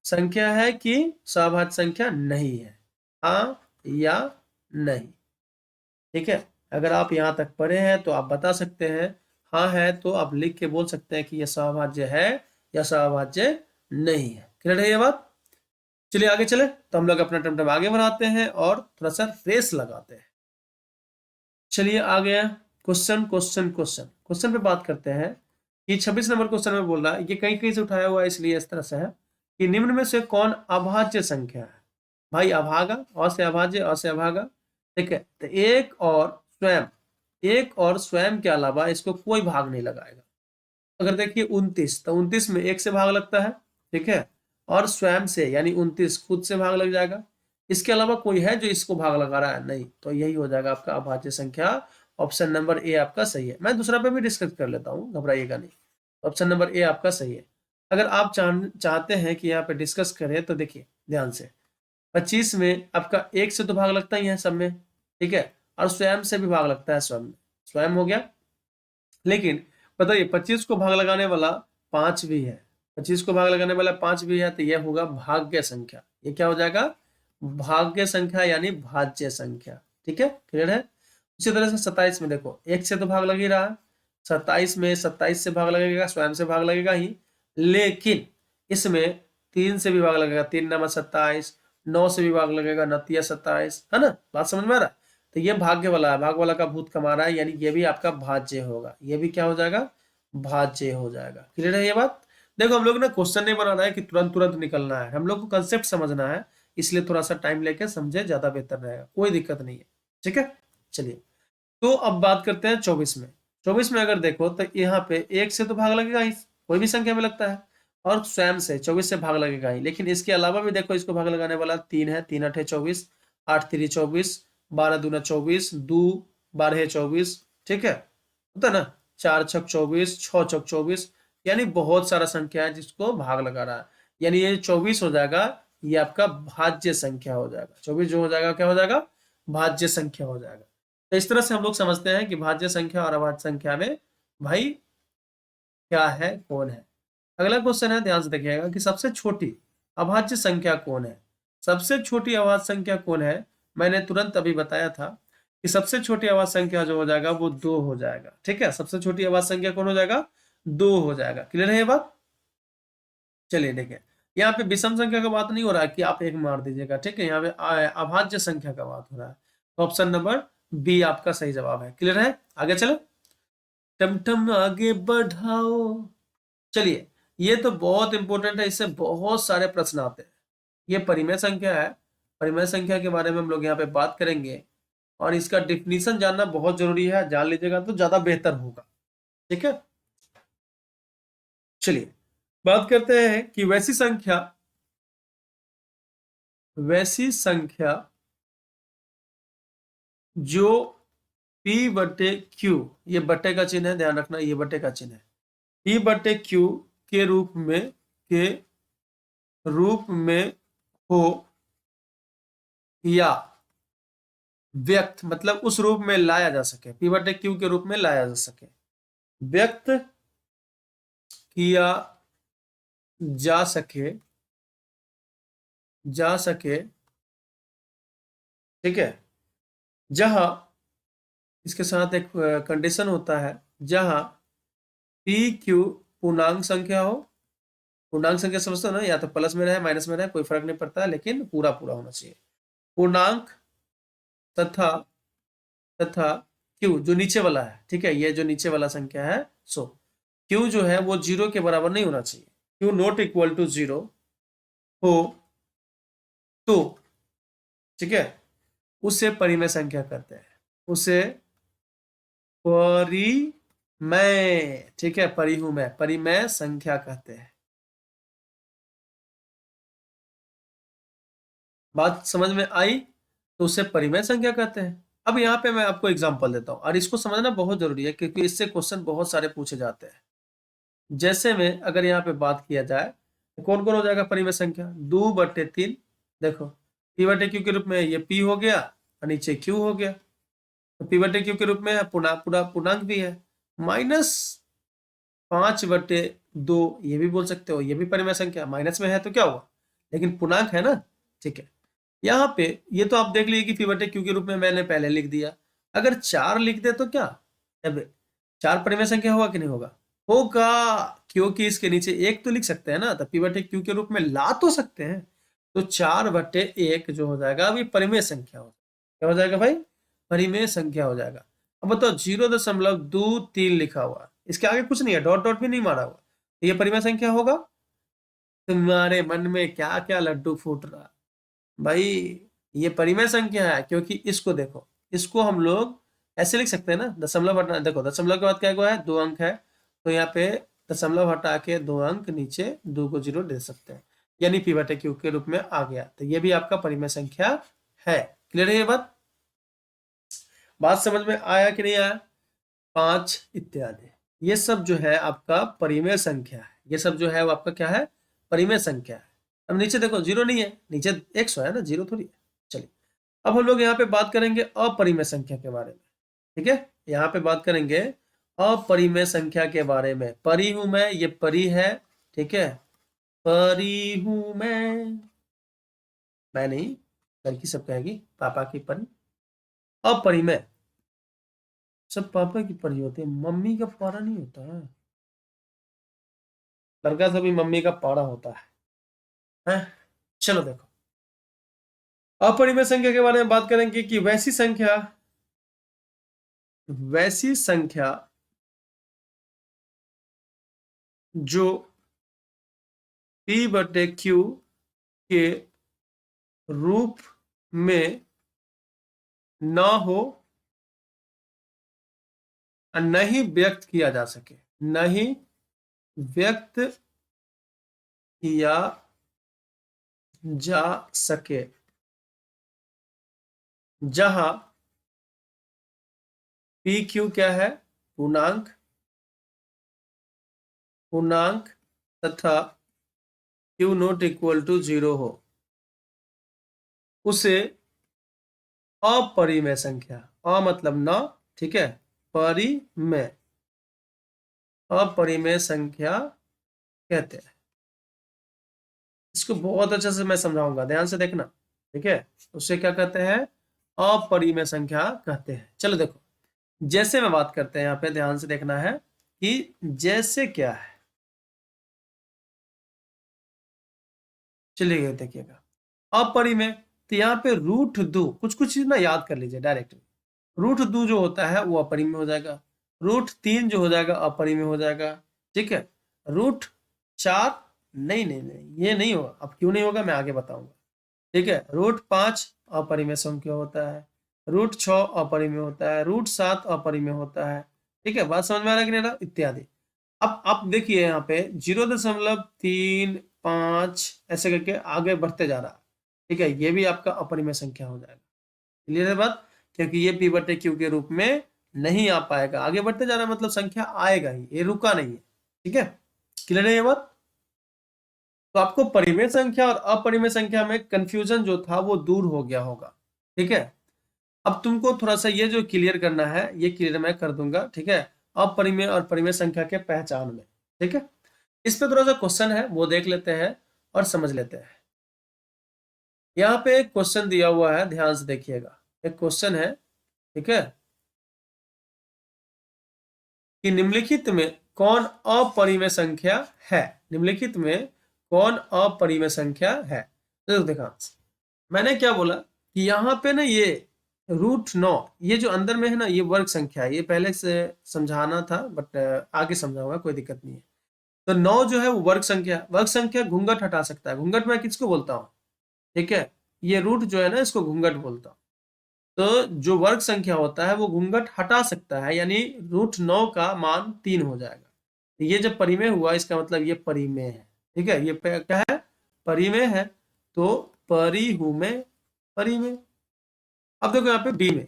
संख्या है कि सहभाज्य संख्या नहीं है? हाँ या नहीं? ठीक है, अगर आप यहाँ तक पढ़े हैं तो आप बता सकते हैं, हाँ है तो आप लिख के बोल सकते हैं कि यह सहभाज्य है या सहभाज्य नहीं है। क्लियर है ये बात? चलिए आगे चले, तो हम लोग अपना टमटम आगे बढ़ाते हैं और थोड़ा सा रेस लगाते हैं। चलिए आ गया क्वेश्चन क्वेश्चन क्वेश्चन क्वेश्चन पे बात करते हैं कि 26 नंबर क्वेश्चन में बोल रहा है, ये कहीं कहीं से उठाया हुआ है इसलिए इस तरह से है कि निम्न में से कौन अभाज्य संख्या है? भाई अभागा, अ से अभाज्य, अ से अभागा, ठीक है, तो एक और स्वयं के अलावा इसको कोई भाग नहीं लगाएगा। अगर देखिए 29, तो 29 में 1 से भाग लगता है, ठीक है, और स्वयं से यानी 29 खुद से भाग लग जाएगा। इसके अलावा कोई है जो इसको भाग लगा रहा है? नहीं, तो यही हो जाएगा आपका अभाज्य संख्या। ऑप्शन नंबर ए आपका सही है। मैं दूसरा पे भी डिस्कस कर लेता हूँ, घबराइएगा नहीं। ऑप्शन नंबर ए आपका सही है। अगर आप चाहते हैं कि यहाँ पे डिस्कस करें तो देखिए ध्यान से, 25 में आपका 1 से तो भाग लगता ही है सब में, ठीक है, और स्वयं से भी भाग लगता है, स्वयं में, स्वयं हो गया। लेकिन बताइए 25 को भाग लगाने वाला 5 भी है, 25 को भाग लगाने वाला 5 भी है, तो यह होगा भाग्य संख्या। ये क्या हो जाएगा? भाग्य संख्या यानी भाज्य संख्या। ठीक है, क्लियर है? उसी तरह से 27 में देखो 1 से तो भाग लग ही रहा है, 27 में 27 से भाग लगेगा, स्वयं से भाग लगेगा ही, लेकिन इसमें 3 से भी भाग लगेगा, 3 नंबर 27, 9 से भी भाग लगेगा, 9 27, है ना? बात समझ में आ रहा है? तो ये भाग्य वाला है, भाग वाला का भूत कमा रहा है, यानी ये भी आपका भाज्य होगा, ये भी क्या हो जाएगा? भाज्य हो जाएगा। क्लियर है ये बात? देखो हम लोग ना क्वेश्चन नहीं बना रहा है कि तुरंत तुरंत निकलना है, हम लोग को कंसेप्ट समझना है, इसलिए थोड़ा सा टाइम लेके समझे, ज्यादा बेहतर रहेगा, कोई दिक्कत नहीं है। ठीक है, चलिए तो अब बात करते हैं 24 में। 24 में अगर देखो तो यहाँ पे 1 से तो भाग लगेगा ही, कोई भी संख्या में लगता है, और स्वयं से 24 से भाग लगेगा ही, लेकिन इसके अलावा भी देखो इसको भाग लगाने वाला 3 है, 3 8 24, 8 3 24, 12 दूना 24, 2 12 24, ठीक है, होता है ना, 4 6 24, 6 6 24, यानी बहुत सारा संख्या है जिसको भाग लगा रहा है, यानी ये 24 हो जाएगा, ये आपका भाज्य संख्या हो जाएगा। 24 जो हो जाएगा क्या हो जाएगा? भाज्य संख्या हो जाएगा। तो इस तरह से हम लोग समझते हैं कि भाज्य संख्या और अभाज्य संख्या में भाई क्या है, कौन है। अगला क्वेश्चन है, ध्यान से देखिएगा कि सबसे छोटी अभाज्य संख्या कौन है? सबसे छोटी अभाज्य संख्या कौन है? मैंने तुरंत अभी बताया था कि सबसे छोटी अवाच्य संख्या जो हो जाएगा वो 2 हो जाएगा। ठीक है, सबसे छोटी अवाच्य संख्या कौन हो जाएगा? 2 हो जाएगा। क्लियर है ये बात? चलिए देखिए, यहाँ पे विषम संख्या का बात नहीं हो रहा है कि आप एक मार दीजिएगा। ठीक है, यहाँ पे अभाज्य संख्या का बात हो रहा है। तो ऑप्शन नंबर बी आपका सही जवाब है। क्लियर है? आगे चलो, टमटम आगे बढ़ाओ। चलिए, ये तो बहुत इंपॉर्टेंट है, इससे बहुत सारे प्रश्न आते हैं। ये परिमेय संख्या है, परिमेय संख्या के बारे में हम लोग यहाँ पे बात करेंगे और इसका डिफिनीशन जानना बहुत जरूरी है। जान लीजिएगा तो ज्यादा बेहतर होगा। ठीक है, चलिए बात करते हैं कि वैसी संख्या जो P बटे Q, ये बटे का चिन्ह है, ध्यान रखना, ये बटे का चिन्ह है। P बटे Q के रूप में हो या व्यक्त, मतलब उस रूप में लाया जा सके, P बटे Q के रूप में लाया जा सके, व्यक्त किया जा सके। ठीक है, जहां इसके साथ एक कंडीशन होता है, जहां पी क्यू पूर्णांक संख्या हो। पूर्णांक संख्या समझते हो ना, या तो प्लस में रहे माइनस में रहे कोई फर्क नहीं पड़ता, लेकिन पूरा पूरा होना चाहिए। पूर्णांक तथा तथा क्यू जो नीचे वाला है, ठीक है, ये जो नीचे वाला संख्या है, सो क्यू जो है वो 0 के बराबर नहीं होना चाहिए। क्यू नॉट इक्वल टू 0 हो तो, ठीक है, उसे परिमेय संख्या कहते हैं। उसे परिमेय, ठीक है, परिमेय संख्या कहते हैं। बात समझ में आई? तो उसे परिमेय संख्या कहते हैं। अब यहाँ पे मैं आपको एग्जांपल देता हूँ और इसको समझना बहुत जरूरी है क्योंकि इससे क्वेश्चन बहुत सारे पूछे जाते हैं। जैसे में अगर यहाँ पे बात किया जाए तो कौन कौन हो जाएगा परिमेय संख्या? 2/3। देखो, P बटे Q के रूप में ये P हो गया और नीचे Q हो गया। तो P बटे Q के रूप में पूर्णांक भी है। -5/2, ये भी बोल सकते हो, ये भी परिमेय संख्या, माइनस में है तो क्या हुआ, लेकिन पूर्णांक है ना। ठीक है, यहाँ पे ये तो आप देख लीजिए कि P बटे Q के रूप में मैंने पहले लिख दिया। अगर 4 लिख दे तो क्या, अब 4 परिमेय संख्या होगा कि नहीं होगा? होगा, क्योंकि इसके नीचे 1 तो लिख सकते हैं ना, तो P बटे Q के रूप में ला तो सकते हैं। तो 4/1 जो हो जाएगा अभी परिमेय संख्या हो, क्या हो जाएगा भाई? परिमेय संख्या हो जाएगा। अब बताओ 0.23 लिखा हुआ, इसके आगे कुछ नहीं है, डॉट डॉट भी नहीं मारा हुआ, ये परिमेय संख्या होगा? तुम्हारे मन में क्या क्या लड्डू फूट रहा भाई, ये परिमेय संख्या है क्योंकि इसको देखो, इसको हम लोग ऐसे लिख सकते हैं ना, दशमलव हटा, देखो दशमलव के बाद क्या है, 2 अंक है, तो यहाँ पे दशमलव हटा के 2 अंक नीचे 2 को 0 दे सकते हैं, यानी P बटे Q के रूप में आ गया। तो ये भी आपका परिमेय संख्या है। क्लियर है ये बात समझ में आया कि नहीं आया? 5 इत्यादि, ये सब जो है आपका परिमेय संख्या है। ये सब जो है वो आपका क्या है? परिमेय संख्या है। अब नीचे देखो 0 नहीं है, नीचे 100 है ना, 0 थोड़ी है। चलिए, अब हम लोग यहाँ पे बात करेंगे अपरिमेय संख्या के बारे में। ठीक है, यहाँ पे बात करेंगे अपरिमेय संख्या के बारे में। परी हूं मैं, ये परी है, ठीक है, परी हूं मैं नहीं, लड़की सब कहेगी पापा की परी। अपरिमेय सब पापा की परी होती है, मम्मी का पारा नहीं होता है। लड़का सभी मम्मी का पारा होता है? चलो देखो, अपरिमेय संख्या के बारे में बात करेंगे कि वैसी संख्या जो P बटे Q के रूप में ना हो, नहीं व्यक्त किया जा सके, नहीं व्यक्त किया जा सके, जहां P Q क्या है? पूर्णांक तथा Q नॉट इक्वल टू 0 हो, उसे अपरिमेय संख्या, मतलब ना, ठीक है, परिमेय, अपरिमेय संख्या कहते हैं। इसको बहुत अच्छे से मैं समझाऊंगा, ध्यान से देखना। ठीक है, उससे क्या कहते हैं? अपरिमेय संख्या कहते हैं। चलो देखो, जैसे में बात करते हैं, यहाँ पे ध्यान से देखना है कि जैसे क्या है। चलिए देखिएगा, अपरिमेय, तो यहाँ पे √2, कुछ कुछ चीज ना याद कर लीजिए डायरेक्ट। √2 जो होता है वो अपरिमेय हो जाएगा, √3 जो हो जाएगा अपरिमेय हो जाएगा, ठीक है। √4, नहीं नहीं नहीं, ये नहीं होगा। अब क्यों नहीं होगा मैं आगे बताऊंगा, ठीक है। √5 अपरिमेय संख्या होता है, √6 अपरिमेय होता है, √7 अपरिमेय होता है, ठीक है। बात समझ में आ रहा है कि नहीं आ रहा, इत्यादि। अब आप देखिए यहाँ पे 0.35 ऐसे करके आगे बढ़ते जा रहा है, ठीक है। ये भी आपका अपरिमेय संख्या हो जाएगा। क्लियर है बात, क्योंकि ये p/q के रूप में नहीं आ पाएगा। आगे बढ़ते जा रहा है मतलब संख्या आएगा ही, ये रुका नहीं है, ठीक है। क्लियर है ये बात। तो आपको परिमेय संख्या और अपरिमेय संख्या में कंफ्यूजन जो था वो दूर हो गया होगा, ठीक है। अब तुमको थोड़ा सा ये जो क्लियर करना है, ये क्लियर मैं कर दूंगा, ठीक है। अपरिमेय और परिमेय संख्या के पहचान में, ठीक है। इस पे थोड़ा सा क्वेश्चन है, वो देख लेते हैं और समझ लेते हैं। यहाँ पे एक क्वेश्चन दिया हुआ है, ध्यान से देखिएगा। एक क्वेश्चन है, ठीक है, कि निम्नलिखित में कौन अपरिमेय संख्या है। निम्नलिखित में कौन अपरिमेय संख्या है। तो देखा, मैंने क्या बोला कि यहाँ पे ना ये √9, ये जो अंदर में है ना, ये वर्ग संख्या है। ये पहले से समझाना था, बट आगे समझाऊंगा, कोई दिक्कत नहीं है। तो 9 जो है वो वर्ग संख्या, वर्ग संख्या घूंघट हटा सकता है। घूंघट मैं किसको बोलता हूँ, ठीक है, ये रूट जो है ना, इसको घूंघट बोलता हूँ। तो जो वर्ग संख्या होता है वो घूंघट हटा सकता है, यानी √9 का मान 3 हो जाएगा। तो ये जब परिमेय हुआ, इसका मतलब ये परिमेय है, ठीक है। ये क्या है, परिमेय है। तो परिमेय, परिमेय। अब देखो यहाँ पे बी में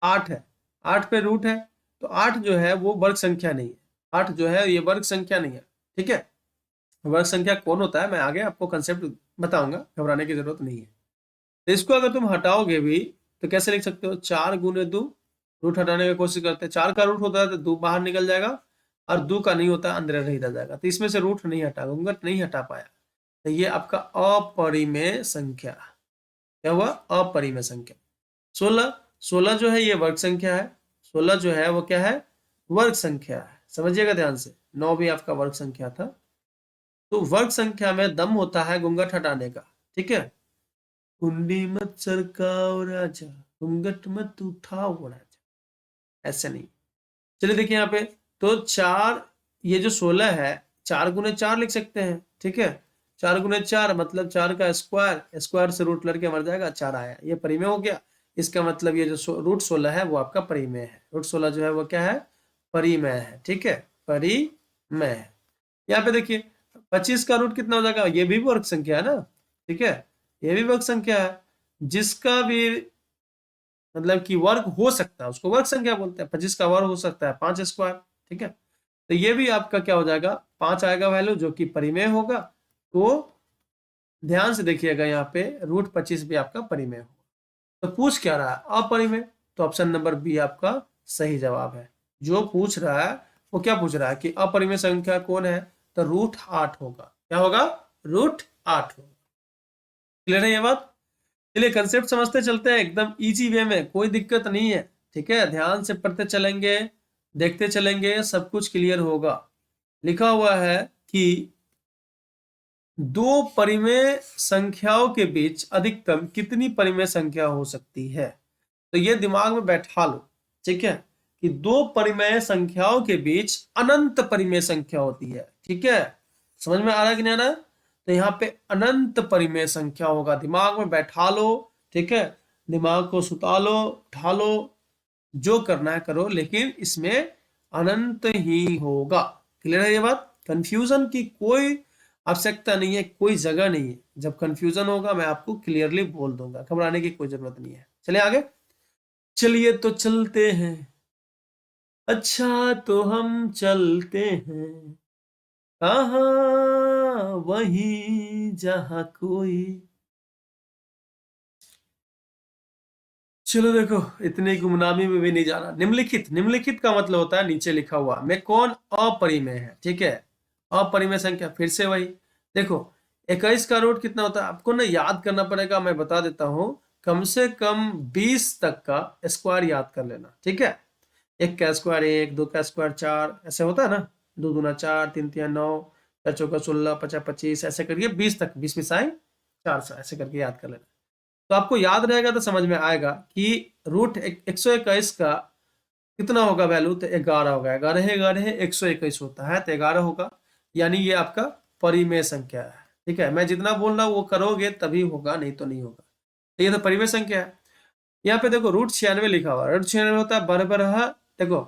8 है, 8 पे रूट है, तो 8 जो है वो वर्ग संख्या नहीं है। 8 जो है ये वर्ग संख्या नहीं है, ठीक है। वर्ग संख्या कौन होता है मैं आगे आपको कंसेप्ट बताऊंगा, घबराने की जरूरत नहीं है। तो इसको अगर तुम हटाओगे भी तो कैसे लिख सकते हो, 4 × 2, रूट हटाने की कोशिश करते हैं। 4 का रूट होता है तो 2 बाहर निकल जाएगा, और 2 का नहीं होता अंदर रह जाएगा। तो इसमें से रूट नहीं हटा, घूंघट नहीं हटा पाया, तो ये आपका अपरिमेय संख्या। क्या हुआ, अपरिमेय संख्या। 16, 16 जो है ये वर्ग संख्या है। 16 जो है वो क्या है, वर्ग संख्या है। समझिएगा ध्यान से, 9 भी आपका वर्ग संख्या था। तो वर्ग संख्या में दम होता है घूंघट हटाने का, ठीक है। कुंडी मत सरकाओ राजा, घूंघट मत उठाओ राजा, ऐसे नहीं। चलिए देखिए यहाँ पे, तो 4, ये जो 16 है, 4 × 4 लिख सकते हैं, ठीक है। 4 × 4 मतलब 4 का स्क्वायर, स्क्वायर से रूट लड़के मर जाएगा, 4 आया, ये परिमेय हो गया। इसका मतलब ये जो √16 है वो आपका परिमेय है। √16 जो है वो क्या है, परिमेय है, ठीक है, परिमेय है। यहाँ पे देखिए 25 का रूट कितना हो जाएगा, ये भी वर्ग संख्या है ना, ठीक है, ये भी वर्ग संख्या है। जिसका भी मतलब कि वर्ग हो सकता है उसको वर्ग संख्या बोलते हैं। 25 का वर्ग हो सकता है 5 स्क्वायर, ठीक है। तो ये भी आपका क्या हो जाएगा, 5 आएगा वैल्यू, जो कि परिमेय होगा। तो ध्यान से देखिएगा, यहाँ पे √25 भी आपका परिमेय होगा। तो पूछ क्या रहा है, अपरिमेय, तो ऑप्शन नंबर बी आपका सही जवाब है। जो पूछ रहा है वो क्या पूछ रहा है कि अपरिमेय संख्या कौन है, तो √8 होगा। क्या होगा, √8 होगा। क्लियर है ये बात। चलिए कंसेप्ट समझते चलते हैं, एकदम इजी वे में, कोई दिक्कत नहीं है, ठीक है। ध्यान से पढ़ते चलेंगे, देखते चलेंगे, सब कुछ क्लियर होगा। लिखा हुआ है कि दो परिमेय संख्याओं के बीच अधिकतम कितनी परिमेय संख्या हो सकती है। तो ये दिमाग में बैठा लो, ठीक है, कि दो परिमेय संख्याओं के बीच अनंत परिमेय संख्या होती है, ठीक है। समझ में आ रहा है कि नहीं आ रहा है। तो यहाँ पे अनंत परिमेय संख्या होगा, दिमाग में बैठा लो, ठीक है। दिमाग को सुता लो, उठा लो, जो करना है करो, लेकिन इसमें अनंत ही होगा। क्लियर है ये बात, कंफ्यूजन की कोई आवश्यकता नहीं है, कोई जगह नहीं है। जब कंफ्यूजन होगा मैं आपको क्लियरली बोल दूंगा, घबराने की कोई जरूरत नहीं है। चलिए आगे, चलिए तो चलते हैं, अच्छा तो हम चलते हैं, कहाँ, वहीं जहाँ कोई। चलो देखो, इतनी गुमनामी में भी नहीं जाना। निम्नलिखित, निम्नलिखित का मतलब होता है नीचे लिखा हुआ में कौन अपरिमेय है, ठीक है। अपरिमेय संख्या, फिर से वही देखो, 21 का रूट कितना होता है आपको ना याद करना पड़ेगा, मैं बता देता हूं। कम से कम 20 तक का स्क्वायर याद कर लेना, ठीक है। एक का स्क्वायर 1, 2 का स्क्वायर 4, ऐसे होता है ना, 2 दूना 4, 3 तिया 9, 4 चौका 16, 50 25, ऐसे करके 20 तक, 20 मिसाई 400, ऐसे करके याद कर लेना। तो आपको याद रहेगा तो समझ में आएगा कि रूट 121 का कितना होगा वैल्यू, तो 11 होगा। 11 11 121 होता है, तो 11 होगा, यानी ये आपका परिमेय संख्या है, ठीक है। मैं जितना बोल रहा हूँ वो करोगे तभी होगा, नहीं तो नहीं होगा। तो ये तो परिमेय संख्या है। यहाँ पे देखो रूट 96 लिखा हुआ है, रूट 96 होता है बरबरहा, देखो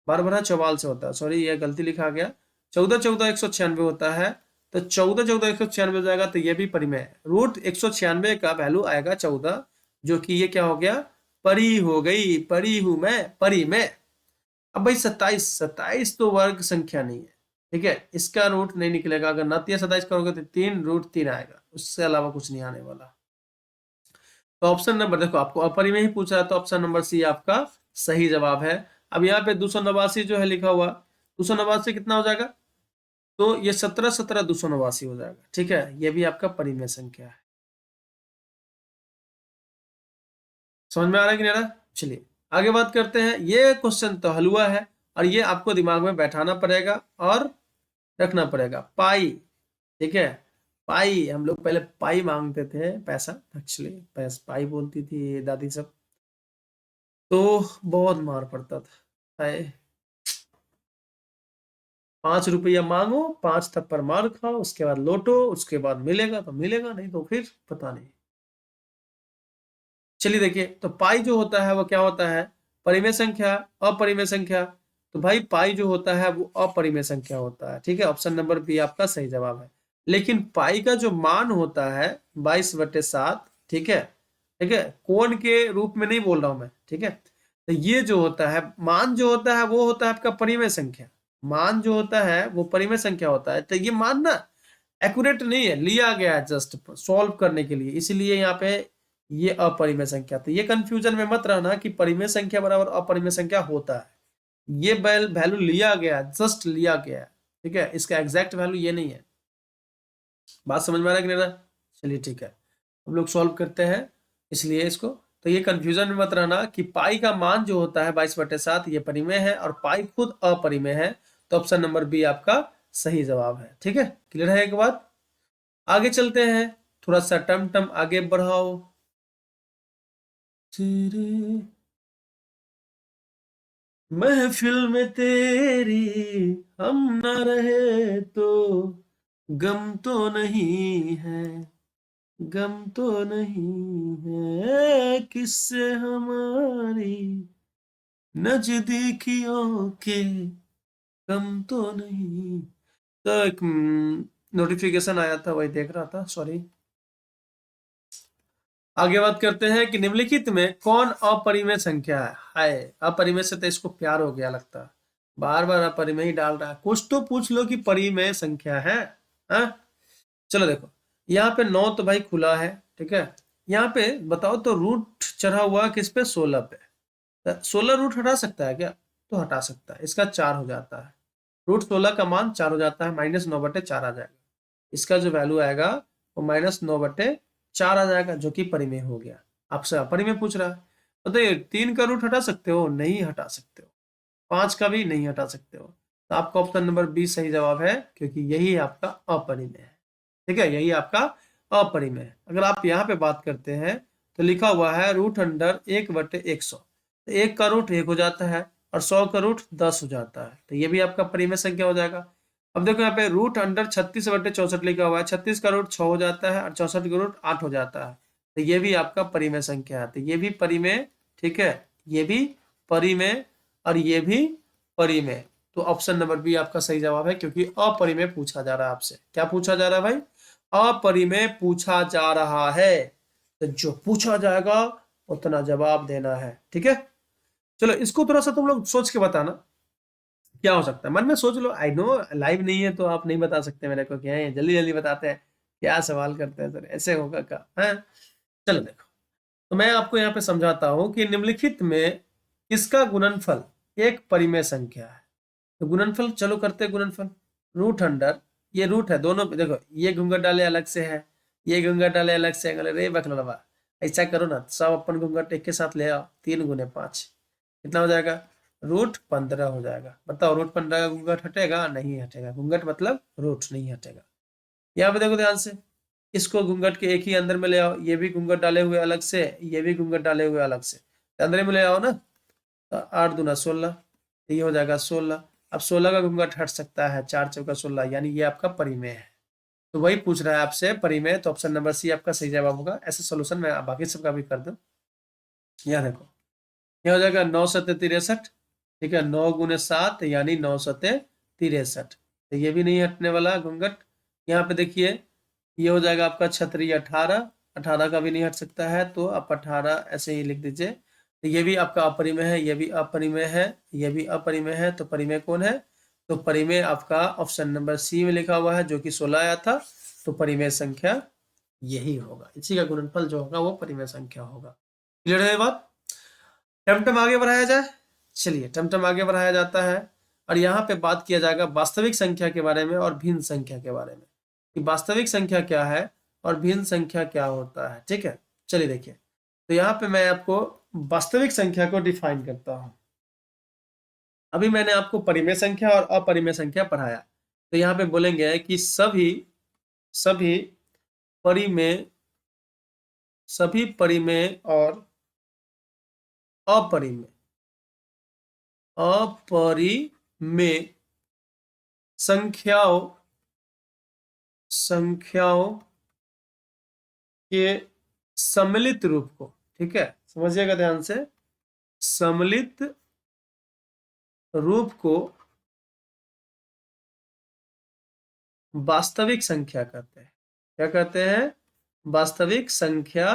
बरबरहा 44 से होता है, सॉरी ये गलती लिखा गया, 14 14 196 होता है, तो 14 14 196 हो जाएगा, तो ये भी परिमेय है। रूट 196 का वैल्यू आएगा 14, जो कि ये क्या हो गया, परी हो गई, परी हूं मैं, परी में। अब भाई 27, 27 तो वर्ग संख्या नहीं है, ठीक है, इसका रूट नहीं निकलेगा। अगर 29 27 करोगे तो 3 रूट 3 आएगा, उससे अलावा कुछ नहीं आने वाला। तो ऑप्शन नंबर देखो, आपको अपरिमेय ही पूछा है, तो ऑप्शन नंबर सी आपका सही जवाब है। अब यहाँ पे 289 जो है लिखा हुआ, 289 कितना हो जाएगा, तो ये 17 17 289 हो जाएगा, ठीक है। ये भी आपका परिमेय संख्या है। समझ में आ रहा है कि नहीं आ रहा? चलिए आगे बात करते हैं। ये क्वेश्चन तो हलवा है, और ये आपको दिमाग में बैठाना पड़ेगा और रखना पड़ेगा। पाई, ठीक है, पाई, हम लोग पहले पाई मांगते थे, पैसा एक्चुअली, पाई बोलती थी दादी सब, तो बहुत मार पड़ता था। हाय, 5 रुपया मांगो, 5 थप्पड़ मार खाओ, उसके बाद लौटो, उसके बाद मिलेगा तो मिलेगा, नहीं तो फिर पता नहीं। चलिए देखिए, तो पाई जो होता है वो क्या होता है, परिमेय संख्या, अपरिमेय संख्या। तो भाई पाई जो होता है वो अपरिमेय संख्या होता है, ठीक है। ऑप्शन नंबर बी आपका सही जवाब है। लेकिन पाई का जो मान होता है 22/7, ठीक है, ठीक है, कोण के रूप में नहीं बोल रहा हूं मैं, ठीक है। तो ये जो होता है मान, जो होता है वो होता है आपका परिमेय संख्या। मान जो होता है वो परिमेय संख्या होता है, तो ये मान ना एक्यूरेट नहीं है, लिया गया है जस्ट सॉल्व करने के लिए, इसलिए यहाँ पे ये अपरिमेय संख्या। तो ये कंफ्यूजन में मत रहना कि परिमेय संख्या बराबर अपरिमेय संख्या होता है। ये वैल्यू लिया गया है, जस्ट लिया गया है, ठीक है, इसका एग्जैक्ट वैल्यू ये नहीं है। बात समझ में आ रहा है कि नहीं रहा? चलिए ठीक है, हम लोग सॉल्व करते हैं इसलिए इसको। तो ये कंफ्यूजन में मत रहना कि पाई का मान जो होता है 22/7 ये परिमेय है, और पाई खुद अपरिमेय है। तो ऑप्शन नंबर बी आपका सही जवाब है, ठीक है। क्लियर है एक बात? आगे चलते हैं, थोड़ा सा टम टम आगे बढ़ाओ। तेरे महफिल में तेरी हम न रहे तो गम तो नहीं है, गम तो नहीं है, किससे हमारी नजदीकियों के कम तो नहीं। तो एक नोटिफिकेशन आया था, वही देख रहा था, सॉरी। आगे बात करते हैं कि निम्नलिखित में कौन अपरिमेय संख्या है। हाय, अपरिमेय से तो इसको प्यार हो गया लगता है, बार बार अपरिमेय ही डाल रहा है। कुछ तो पूछ लो कि परिमेय संख्या है, हाँ? चलो देखो, यहाँ पे 9 तो भाई खुला है, ठीक है। यहाँ पे बताओ तो रूट चढ़ा हुआ किस पे, 16 पे। 16 रूट हटा सकता है क्या? तो हटा सकता है, इसका 4 हो जाता है। रूट 16 का मान 4 हो जाता है, -9/4 आ जाएगा। इसका जो वैल्यू आएगा वो -9/4 आ जाएगा, जो कि परिमेय हो गया। आपसे अपरिमेय पूछ रहा है, तो ये 3 का रूट हटा सकते हो? नहीं हटा सकते हो। 5 का भी नहीं हटा सकते हो। तो आपका ऑप्शन नंबर बी सही जवाब है, क्योंकि यही आपका अपरिमेय है, ठीक है, यही आपका अपरिमेय है। अगर आप यहाँ पे बात करते हैं तो लिखा हुआ है √1/100, तो 1 का रूट 1 हो जाता है, और 100 का रूट 10 हो जाता है, तो ये भी आपका परिमेय संख्या हो जाएगा। अब देखो यहाँ पे √36/64 लिखा हुआ है, 36 का रूट 6 हो जाता है, और 64 का रूट 8 हो जाता है, तो ये भी आपका परिमेय संख्या है। तो ये भी परिमेय, ठीक है, ये भी परिमेय, और ये भी परिमेय। तो ऑप्शन नंबर बी आपका सही जवाब है, क्योंकि अपरिमेय पूछा जा रहा है आपसे। क्या पूछा जा रहा है भाई? अपरिमेय पूछा जा रहा है, तो जो पूछा जाएगा उतना जवाब देना है, ठीक है। चलो इसको थोड़ा सा तुम लोग सोच के बताना क्या हो सकता है, मन में सोच लो। आई नो लाइव नहीं है तो आप नहीं बता सकते मेरे को, क्या है जल्दी जल्दी बताते हैं, क्या सवाल करते हैं सर, ऐसे होगा क्या है? चलो देखो, तो मैं आपको यहाँ पे समझाता हूँ कि निम्नलिखित में किसका गुणनफल एक परिमेय संख्या है। तो गुणनफल चलो करते हैं गुणनफल। रूट अंडर, ये रूट है दोनों, देखो ये घूंघट डाले अलग से है, ये घूंघट डाले अलग से, रे बकलवा, ऐसा करो ना, सब अपन घूंघट एक के साथ ले आओ, 3 × 5 कितना हो जाएगा, √15 हो जाएगा। बताओ √15 का घूंघट हटेगा, नहीं हटेगा, घूंघट मतलब रूट नहीं हटेगा। यहाँ पे देखो ध्यान से, इसको घूंघट के एक ही अंदर में ले आओ, ये भी घूंघट डाले हुए अलग से, ये भी घूंघट डाले हुए अलग से, तो अंदर में ले आओ ना, तो 8 × 2 = 16, तो ये हो जाएगा 16। अब 16 का घूंघट हट सकता है, 4 × 4 = 16, यानी ये आपका परिमेय है। तो वही पूछ रहा है आपसे परिमेय, तो ऑप्शन नंबर सी आपका सही जवाब होगा। ऐसे सोल्यूशन मैं बाकी सबका भी कर दूं। यहाँ देखो, यह हो जाएगा 9×7 = 63, ठीक है, 9 × 7 यानी 9×63, तो ये भी नहीं हटने वाला घूंघट। यहाँ पे देखिए, ये हो जाएगा आपका 18, 18 का भी नहीं हट सकता है, तो आप 18 ऐसे ही लिख दीजिए। तो ये भी आपका अपरिमेय है, ये भी अपरिमेय है, ये भी अपरिमेय है, तो परिमेय कौन है, तो परिमेय आपका ऑप्शन नंबर सी में लिखा हुआ है, जो कि 16 आया था, तो परिमेय संख्या यही होगा, इसी का गुणनफल जो होगा वो परिमेय संख्या होगा। क्लियर है ये बात। टमटम आगे बढ़ाया जाए, चलिए टमटम आगे बढ़ाया जाता है, और यहाँ पे बात किया जाएगा वास्तविक संख्या के बारे में और भिन्न संख्या के बारे में, कि वास्तविक संख्या क्या है और भिन्न संख्या क्या होता है। ठीक है, चलिए देखिए, तो यहाँ पे मैं आपको वास्तविक संख्या को डिफाइन करता हूँ। अभी मैंने आपको परिमेय संख्या और अपरिमेय संख्या पढ़ाया, तो यहाँ पे बोलेंगे कि सभी सभी परिमेय सभी परिमेय और अपरिमेय अपरिमेय संख्याओं के सम्मिलित रूप को, ठीक है, समझिएगा ध्यान से, सम्मिलित रूप को वास्तविक संख्या कहते हैं। क्या कहते हैं, वास्तविक संख्या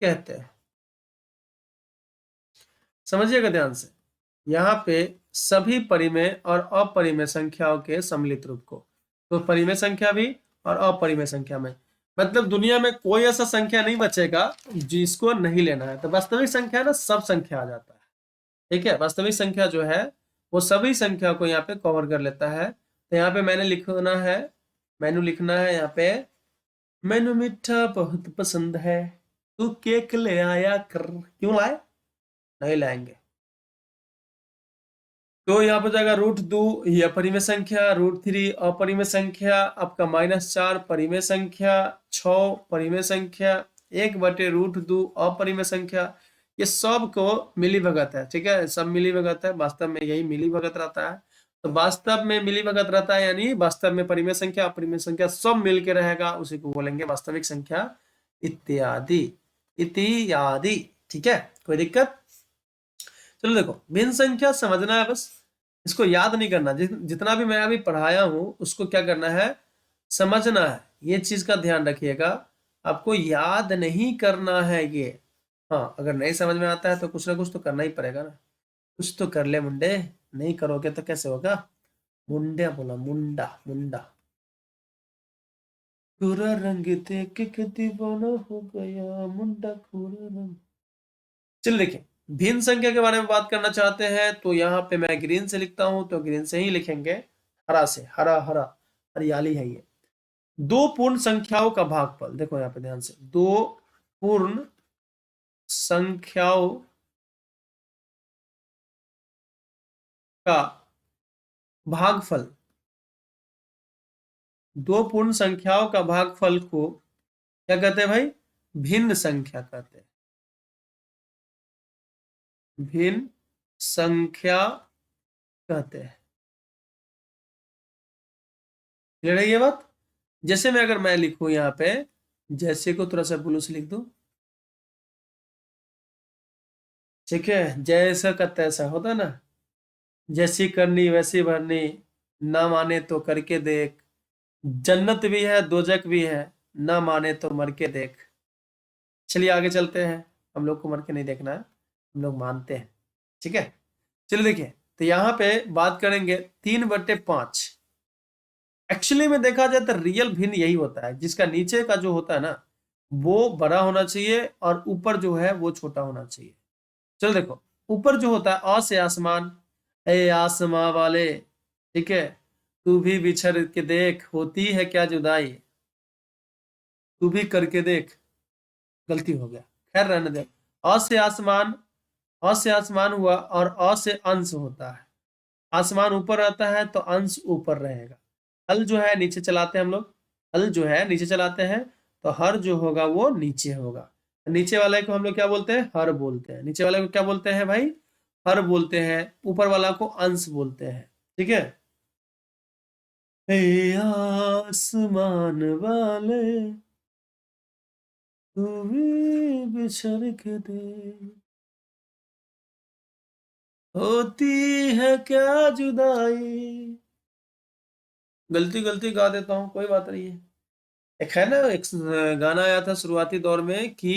कहते हैं। समझिएगा ध्यान से, यहाँ पे सभी परिमेय और अपरिमेय संख्याओं के सम्मिलित रूप को, तो परिमेय संख्या भी और अपरिमेय संख्या में, मतलब दुनिया में कोई ऐसा संख्या नहीं बचेगा जिसको नहीं लेना है। तो वास्तविक संख्या ना सब संख्या आ जाता है, ठीक है, वास्तविक संख्या जो है वो सभी संख्या को यहाँ पे कवर कर लेता है। तो यहाँ पे मैंने लिखना है यहाँ पे, मैनू मीठा बहुत पसंद है, तू केक ले आया कर, क्यों लाए, नहीं लाएंगे। तो यहाँ पर जाएगा √2, ये अपरिमेय संख्या, √3 अपरिमेय संख्या, आपका -4 परिमेय संख्या, 6 परिमेय संख्या, 1/√2 अपरिमेय संख्या। ये सब को मिली भगत है, ठीक है, सब मिली भगत है, वास्तव में यही मिली भगत रहता है। तो वास्तव में मिली भगत रहता है, यानी वास्तव में परिमेय संख्या अपरिमेय संख्या सब मिल के रहेगा, उसी को बोलेंगे वास्तविक संख्या, इत्यादि इत्यादि। ठीक है, कोई दिक्कत। चलो देखो, भिन्न संख्या समझना है बस, इसको याद नहीं करना, जितना भी मैं अभी पढ़ाया हूं उसको क्या करना है, समझना है, ये चीज का ध्यान रखिएगा, आपको याद नहीं करना है ये। हाँ, अगर नहीं समझ में आता है तो कुछ ना कुछ तो करना ही पड़ेगा ना, कुछ तो कर ले मुंडे, नहीं करोगे तो कैसे होगा, मुंडा बोला, मुंडा मुंडा, पूरा रंग देख के दीवाना हो गया, मुंडा पूरा रंग। चलिए देखिए, भिन्न संख्या के बारे में बात करना चाहते हैं, तो यहाँ पे मैं ग्रीन से लिखता हूं, तो ग्रीन से ही लिखेंगे, हरा से, हरा हरा हरियाली है ये। दो पूर्ण संख्याओं का भागफल, देखो यहाँ पे ध्यान से, दो पूर्ण संख्याओं का भागफल, दो पूर्ण संख्याओं का भागफल को क्या कहते हैं भाई, भिन्न संख्या कहते हैं, भिन्न संख्या कहते हैं। क्लियर है ये बात। जैसे मैं अगर मैं लिखूं यहाँ पे, जैसे को थोड़ा सा ब्लू से लिख दूं, ठीक है, जैसा का तैसा होता है ना, जैसी करनी वैसी भरनी, ना माने तो करके देख, जन्नत भी है दोजक भी है, ना माने तो मर के देख। चलिए आगे चलते हैं, हम लोग को मर के नहीं देखना है, हम लोग मानते हैं, ठीक है। चलिए देखिए, तो यहाँ पे बात करेंगे 3/5। एक्चुअली में देखा जाए तो रियल भिन्न यही होता है, जिसका नीचे का जो होता है ना वो बड़ा होना चाहिए और ऊपर जो है वो छोटा होना चाहिए। चलो देखो, ऊपर जो होता है, अ से आसमान, ए आसमां वाले, ठीक है, तू भी बिछड़ के देख, होती है क्या जुदाई, तू भी करके देख, गलती हो गया, खैर रहने दे। अ से आसमान, अ से आसमान हुआ और अ से अंश होता है। आसमान ऊपर रहता है तो अंश ऊपर रहेगा। हल जो है नीचे चलाते हैं हम लोग, हल जो है नीचे चलाते हैं तो हर जो होगा वो नीचे होगा। नीचे वाले को हम लोग क्या बोलते हैं? हर बोलते हैं। नीचे वाले को क्या बोलते हैं भाई? हर बोलते हैं। ऊपर वाला को अंश बोलते हैं। ठीक है। हे आसमान वाले तू भी बिछड़ के दे, होती है क्या जुदाई। गलती गलती गा देता हूँ, कोई बात नहीं है। एक है ना, एक गाना आया था शुरुआती दौर में कि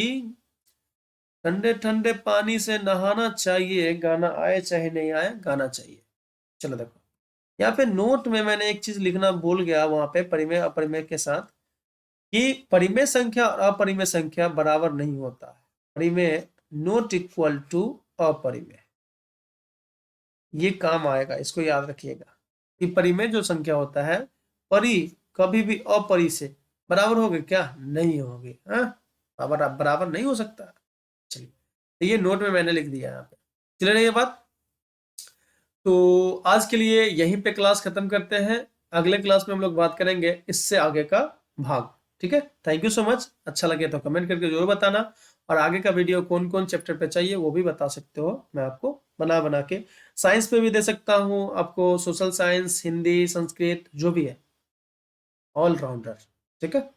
ठंडे ठंडे पानी से नहाना चाहिए, गाना आए चाहे नहीं आए गाना चाहिए। चलो देखो, यहाँ पे नोट में मैंने एक चीज लिखना भूल गया, वहां पे परिमेय अपरिमेय के साथ, कि परिमेय संख्या और अपरिमेय संख्या बराबर नहीं होता है। परिमेय नॉट इक्वल टू अपरिमेय, ये काम आएगा, इसको याद रखिएगा कि परिमेय जो संख्या होता है, परि कभी भी अपरि से बराबर होगे क्या? नहीं होगे। हाँ, बराबर नहीं हो सकता। चलिए, तो ये नोट में मैंने लिख दिया यहाँ पे। चलिए ना ये बात। तो आज के लिए यहीं पे क्लास खत्म करते हैं। अगले क्लास में हम लोग बात करेंगे इससे आगे का भाग। ठीक है, थैंक यू सो मच। अच्छा लगे तो कमेंट करके जरूर बताना, और आगे का वीडियो कौन कौन चैप्टर पे चाहिए वो भी बता सकते हो, मैं आपको बना बना के साइंस पे भी दे सकता हूँ आपको, सोशल साइंस, हिंदी, संस्कृत, जो भी है, ऑल राउंडर। ठीक है।